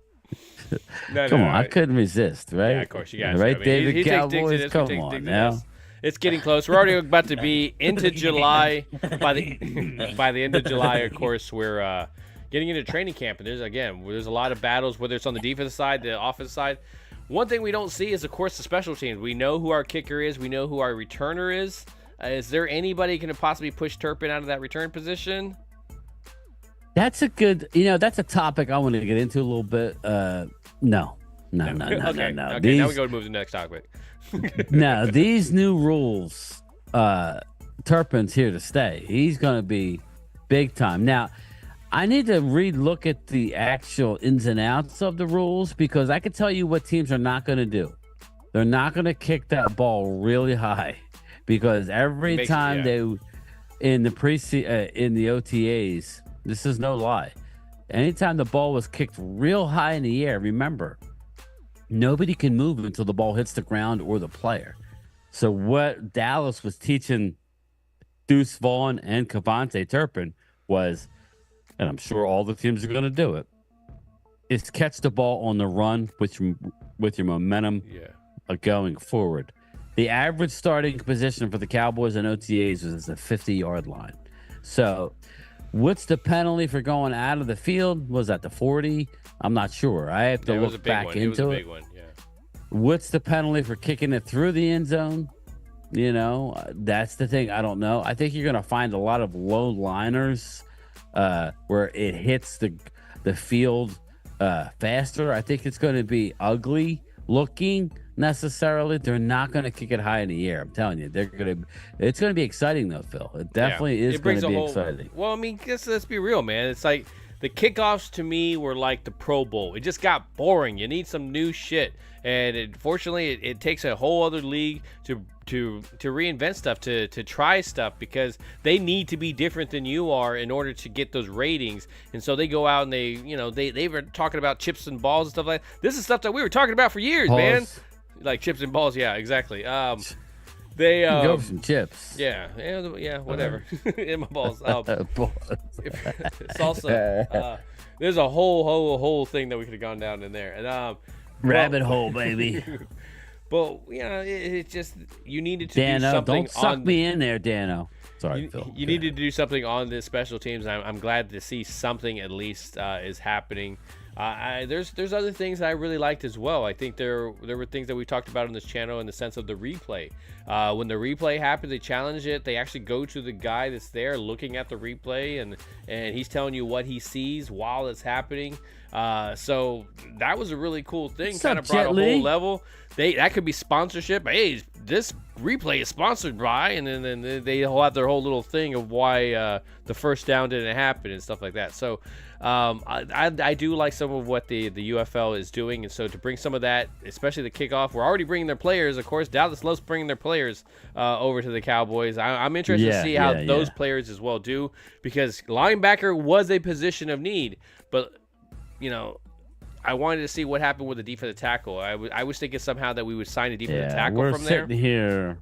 come on, I couldn't resist, right? Yeah, of course you guys. Right, David Cowboys. Come on now. It's getting close. We're already about to be into July. By the end of July, of course, we're getting into training camp, and there's a lot of battles, whether it's on the defensive side, the offensive side. One thing we don't see is, of course, the special teams. We know who our kicker is. We know who our returner is. Is there anybody who can possibly push Turpin out of that return position? That's a good, that's a topic I want to get into a little bit. No. Okay, now we go to move to the next topic. No, these new rules, Turpin's here to stay. He's going to be big time. Now, I need to look at the actual ins and outs of the rules, because I can tell you what teams are not going to do. They're not going to kick that ball really high, because every time they in the OTAs, this is no lie. Anytime the ball was kicked real high in the air, remember, nobody can move until the ball hits the ground or the player. So what Dallas was teaching Deuce Vaughn and Cavante Turpin was, and I'm sure all the teams are going to do it, is catch the ball on the run with your momentum going forward. The average starting position for the Cowboys and OTAs was the 50-yard line. So what's the penalty for going out of the field? Was that the 40? I'm not sure. I have to look back into it. It was a big one, yeah. What's the penalty for kicking it through the end zone? That's the thing. I don't know. I think you're going to find a lot of low liners where it hits the field faster. I think it's going to be ugly looking necessarily. They're not going to kick it high in the air. I'm telling you, it's going to be exciting though, Phil. It definitely is going to be exciting. Well, let's be real, man. It's like the kickoffs to me were like the Pro Bowl. It just got boring. You need some new shit. And unfortunately, it takes a whole other league to reinvent stuff, to try stuff, because they need to be different than you are in order to get those ratings. And so they go out and they were talking about chips and balls and stuff like that. This is stuff that we were talking about for years, man. Like chips and balls, yeah, exactly. They go for some chips. Yeah, whatever. In my balls. Salsa. There's a whole thing that we could have gone down in there. And rabbit hole, baby. But it's just you needed to Dano, do something. Don't suck me in there, Dano. Sorry, Phil. You needed to do something on this special teams. I'm glad to see something at least is happening. There's other things that I really liked as well. I think there were things that we talked about on this channel in the sense of the replay. When the replay happens, they challenge it. They actually go to the guy that's there looking at the replay, and he's telling you what he sees while it's happening. So that was a really cool thing. Kind of brought a whole level. That could be sponsorship. Hey, this replay is sponsored by, and then they have their whole little thing of why the first down didn't happen and stuff like that. So I do like some of what the UFL is doing, and so to bring some of that, especially the kickoff, we're already bringing their players. Of course, Dallas loves bringing their players over to the Cowboys. I'm interested to see how those players as well do, because linebacker was a position of need, but I wanted to see what happened with the defensive tackle. I was thinking somehow that we would sign a defensive tackle from there. We're sitting here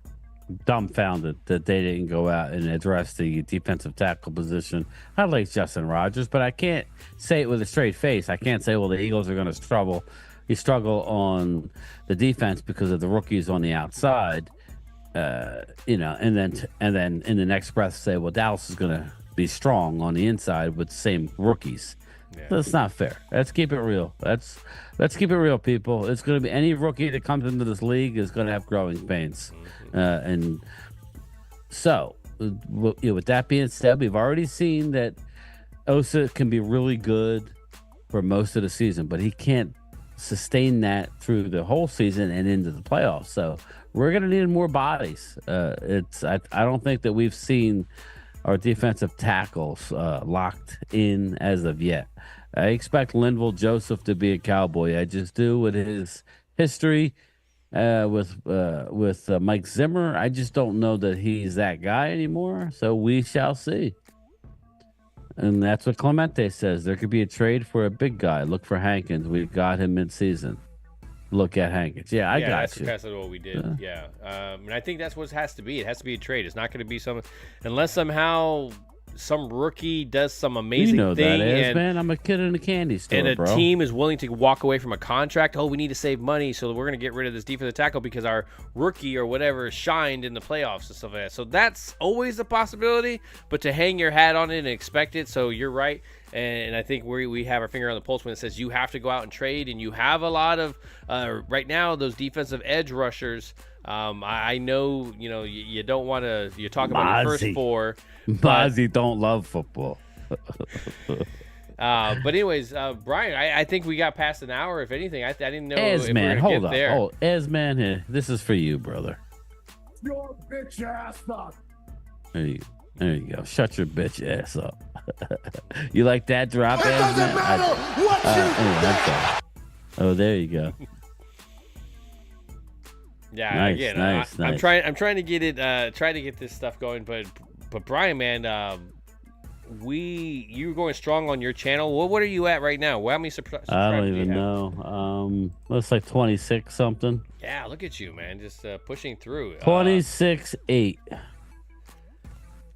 dumbfounded that they didn't go out and address the defensive tackle position. I like Justin Rogers, but I can't say it with a straight face. I can't say, well, the Eagles are going to struggle. You struggle on the defense because of the rookies on the outside, and then in the next breath say, well, Dallas is going to be strong on the inside with the same rookies. Yeah. That's not fair. Let's keep it real. Let's keep it real, people. It's going to be any rookie that comes into this league is going to have growing pains. And so, with that being said, we've already seen that Osa can be really good for most of the season, but he can't sustain that through the whole season and into the playoffs. So we're going to need more bodies. I don't think that we've seen our defensive tackles locked in as of yet. I expect Linval Joseph to be a Cowboy. I just do with his history with Mike Zimmer. I just don't know that he's that guy anymore. So we shall see. And that's what Clemente says. There could be a trade for a big guy. Look for Hankins. We got him mid-season. Look at Hankins. Yeah, I got you. That's what we did. Yeah. And I think that's what it has to be. It has to be a trade. It's not going to be unless somehow some rookie does some amazing thing. That is, man. I'm a kid in a candy store, and a team is willing to walk away from a contract. Oh, we need to save money, so we're going to get rid of this defensive tackle because our rookie or whatever shined in the playoffs and stuff like that. So that's always a possibility, but to hang your hat on it and expect it, so you're right. And I think we have our finger on the pulse when it says you have to go out and trade, and you have a lot of right now those defensive edge rushers. I know you don't want to. You talk about your first four. Mozzie don't love football. But anyways, Brian, I think we got past an hour. If anything, I didn't know if we were going to get there. Hold on. Ez-Man, here. This is for you, brother. Your bitch ass up. There you go. Shut your bitch ass up. You like that drop, Ez-Man? Oh, there you go. Yeah, nice, again, nice. I'm trying to get it, try to get this stuff going, but Brian, man, you're going strong on your channel. What are you at right now? How many subscribers? I don't even know. Looks like 26 something. Yeah, look at you, man, just pushing through. 26.8.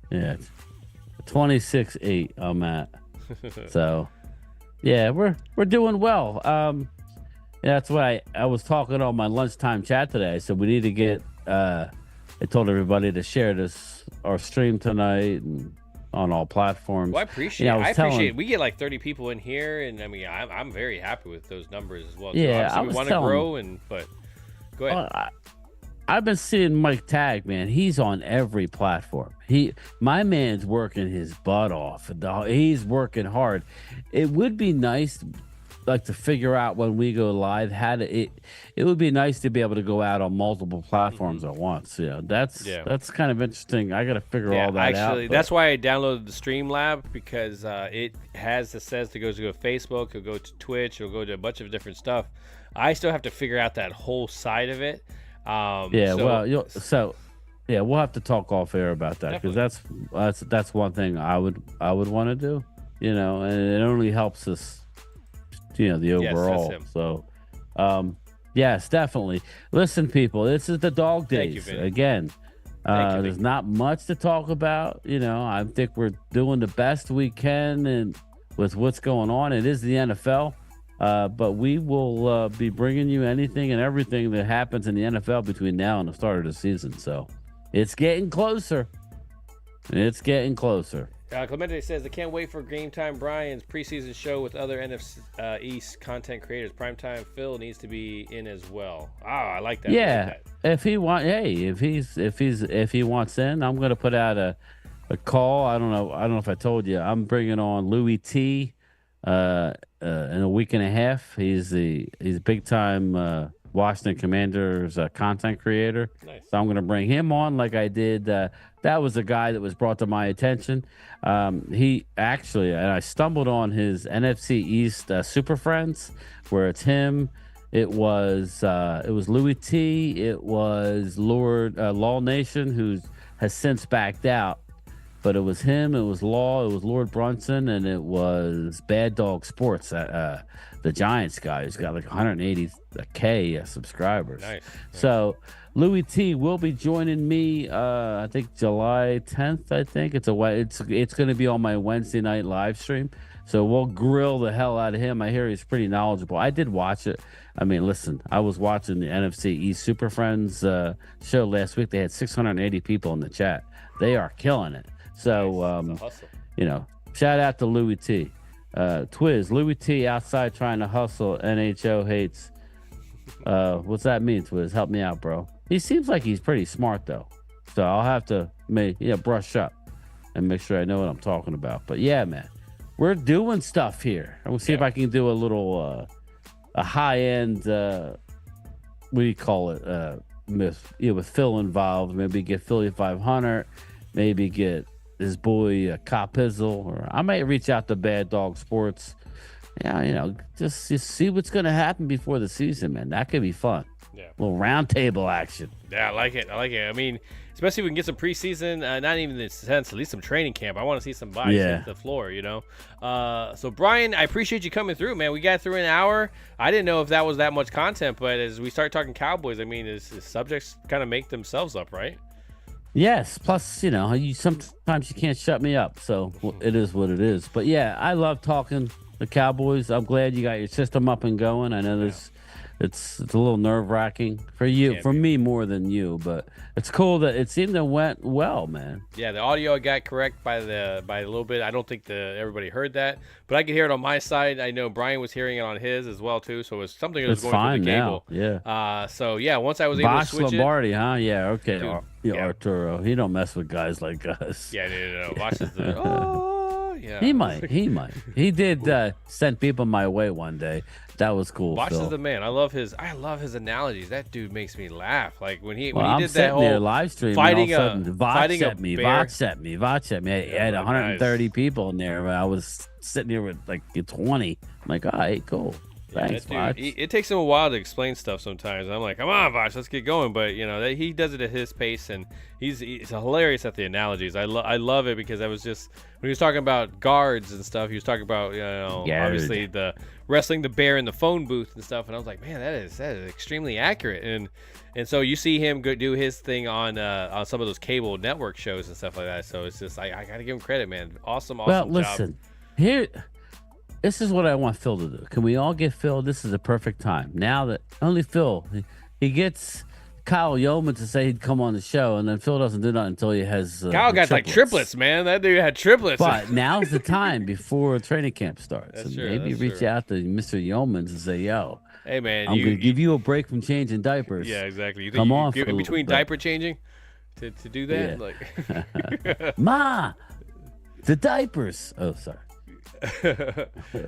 Yeah, 26.8. I'm at. So, yeah, we're doing well. Yeah, that's what I was talking on my lunchtime chat today. So we need to get. I told everybody to share our stream tonight and on all platforms. Well, I appreciate it. We get like 30 people in here, and I mean, I'm very happy with those numbers as well. Yeah, so we want to grow, but go ahead. I've been seeing Mike Tag, man. He's on every platform. My man's working his butt off. He's working hard. It would be nice, like, to figure out when we go live it would be nice to be able to go out on multiple platforms at once. That's kind of interesting. I got to figure all that out. Actually, that's why I downloaded the Streamlab, because it says to go to Facebook, it'll go to Twitch, it'll go to a bunch of different stuff. I still have to figure out that whole side of it. We'll have to talk off air about that, because that's one thing I would want to do, and it only helps us, the overall. Yes, so, yes, definitely. Listen, people, this is the dog days again. There's not much to talk about. I think we're doing the best we can and with what's going on. It is the NFL. But we will be bringing you anything and everything that happens in the NFL between now and the start of the season. So it's getting closer. Clemente says, I can't wait for Gametime Bryan's preseason show with other NFC East content creators. Primetime Phil needs to be in as well. I like that. Yeah, if he wants in, I'm going to put out a call. I don't know if I told you. I'm bringing on Louis T. In a week and a half. He's big time Washington Commanders content creator. Nice. So I'm going to bring him on like I did. That was a guy that was brought to my attention. He actually, and I stumbled on his NFC East Super Friends, where it's him. It was Louis T. It was Law Nation, who has since backed out. But it was him, it was Law, it was Lord Brunson, and it was Bad Dog Sports, the Giants guy who's got like 180K subscribers. Nice. So Louis T will be joining me. I think July 10th. I think it's going to be on my Wednesday night live stream. So we'll grill the hell out of him. I hear he's pretty knowledgeable. I did watch it. I mean, listen, I was watching the NFC East Super Friends show last week. They had 680 people in the chat. They are killing it. So, shout out to Louis T. Twiz, Louis T outside trying to hustle. NHO hates. What's that mean, Twiz? Help me out, bro. He seems like he's pretty smart, though. So I'll have to brush up and make sure I know what I'm talking about. But yeah, man, we're doing stuff here. We'll see if I can do a little, a high-end, what do you call it? With Phil involved. Maybe get Philly 500. Maybe get his boy Cop Pizzle, or I might reach out to Bad Dog Sports. Just see what's going to happen before the season, man. That could be fun. Yeah, a little round table action. Yeah, I like it. I mean, especially if we can get some preseason, not even in the sense, at least some training camp. I want to see some bodies hit the floor, So Bryan, I appreciate you coming through, man. We got through an hour. I didn't know if that was that much content, but as we start talking Cowboys, I mean, the subjects kind of make themselves up, right? Yes. Plus, sometimes you can't shut me up. So it is what it is. But yeah, I love talking the Cowboys. I'm glad you got your system up and going. I know it's a little nerve wracking for you, for me more than you, but it's cool that it seemed to went well, man. Yeah, the audio I got correct by a little bit. I don't think everybody heard that, but I could hear it on my side. I know Bryan was hearing it on his as well too, so it was something that was going through the cable. Yeah. So yeah, once I was able to switch Lombardi, huh? Yeah. Okay. Arturo, he don't mess with guys like us. Yeah, no. Watch this. Yeah. He might. He did send people my way one day. That was cool. Watch Phil. is the man. I love his analogies. That dude makes me laugh. Like when he did that whole there live stream, fighting Vox at me. I had 130 people in there. I was sitting here with like 20. I'm like, all right, cool. Thanks, dude, it takes him a while to explain stuff sometimes. I'm like, come on, Vox, let's get going. But he does it at his pace, and he's hilarious at the analogies. I love it because I was just when he was talking about guards and stuff. He was talking about obviously the wrestling the bear in the phone booth and stuff. And I was like, man, that is extremely accurate. And so you see him go do his thing on some of those cable network shows and stuff like that. So it's just I gotta give him credit, man. Awesome. Well, listen here. This is what I want Phil to do. Can we all get Phil? This is a perfect time. Now that only Phil, he gets Kyle Yeoman to say he'd come on the show, and then Phil doesn't do that until he has Kyle got like triplets, man. That dude had triplets. But now's the time before training camp starts. That's and true, maybe reach out to Mr. Yeoman and say, yo, hey, man, I'm going to give you a break from changing diapers. Yeah, exactly. You come on, in between diaper changing to do that? Yeah. Like, Ma, the diapers. Oh, sorry.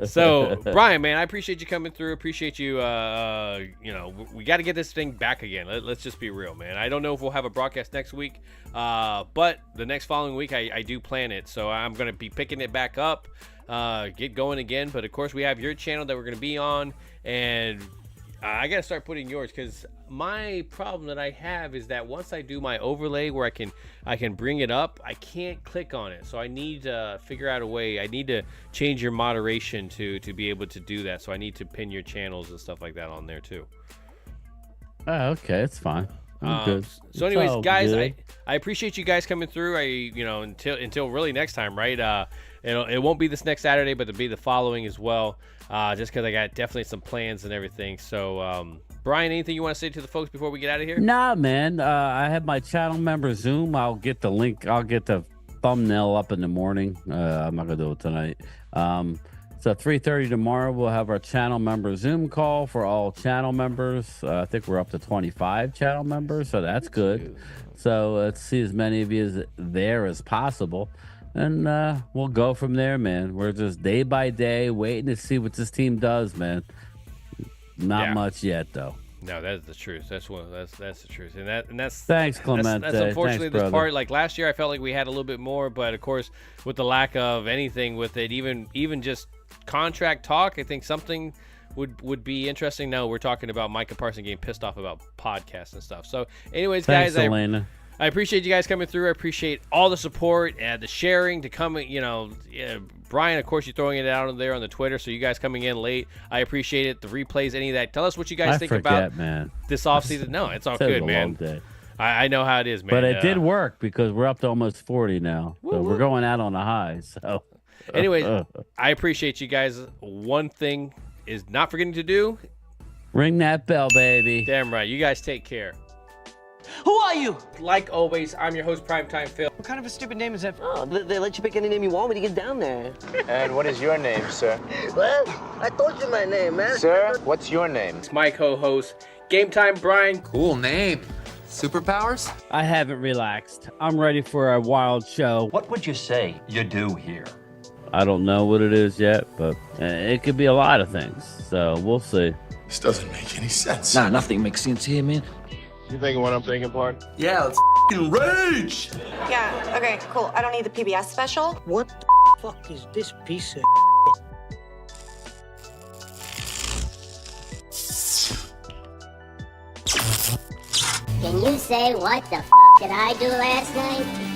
So Bryan, man, I appreciate you coming through. Appreciate you. We got to get this thing back again. Let's just be real, man. I don't know if we'll have a broadcast next week, but the next following week I do plan it. So I'm gonna be picking it back up, get going again. But of course, we have your channel that we're gonna be on, and I gotta start putting yours, because my problem that I have is that once I do my overlay where I can bring it up, I can't click on it. So I need to figure out a way. I need to change your moderation to be able to do that. So I need to pin your channels and stuff like that on there too. Oh, okay, it's fine. I'm good. So, anyways, guys, I appreciate you guys coming through. Until really next time, right? It won't be this next Saturday, but it'll be the following as well. Just because I got definitely some plans and everything. So, Brian, anything you want to say to the folks before we get out of here? Nah, man. I have my channel member Zoom. I'll get the link. I'll get the thumbnail up in the morning. I'm not gonna do it tonight. So 3:30 tomorrow, we'll have our channel member Zoom call for all channel members. I think we're up to 25 channel members, so that's good. So let's see as many of you there as possible. And we'll go from there, man. We're just day by day waiting to see what this team does, man. Not much yet, though. No, that's the truth. That's the truth, and that's thanks, Clemente. That's unfortunately thanks, this part. Like last year, I felt like we had a little bit more, but of course, with the lack of anything with it, even just contract talk, I think something would be interesting. No, we're talking about Micah Parsons getting pissed off about podcasts and stuff. So, anyways, thanks, guys, Elena. I appreciate you guys coming through. I appreciate all the support and the sharing to come. Brian, of course, you're throwing it out there on the Twitter, so you guys coming in late, I appreciate it. The replays, any of that. Tell us what you guys think about this offseason. No, it's all good, man. I know how it is, man. But it did work because we're up to almost 40 now. So we're going out on a high. So, anyways, I appreciate you guys. One thing is not forgetting to do. Ring that bell, baby. Damn right. You guys take care. Who are you? Like always, I'm your host, Primetime Phil. What kind of a stupid name is that? Oh, they let you pick any name you want when you get down there. And what is your name, sir? Well, I told you my name, man. Sir, what's your name? It's my co-host, Gametime Bryan. Cool name. Superpowers? I haven't relaxed. I'm ready for a wild show. What would you say you do here? I don't know what it is yet, but it could be a lot of things. So we'll see. This doesn't make any sense. Nah, nothing makes sense here, man. You thinking what I'm thinking, Bart? Yeah, let's f***ing rage! Yeah, okay, cool. I don't need the PBS special. What the fuck is this piece of Can you say what the f*** did I do last night?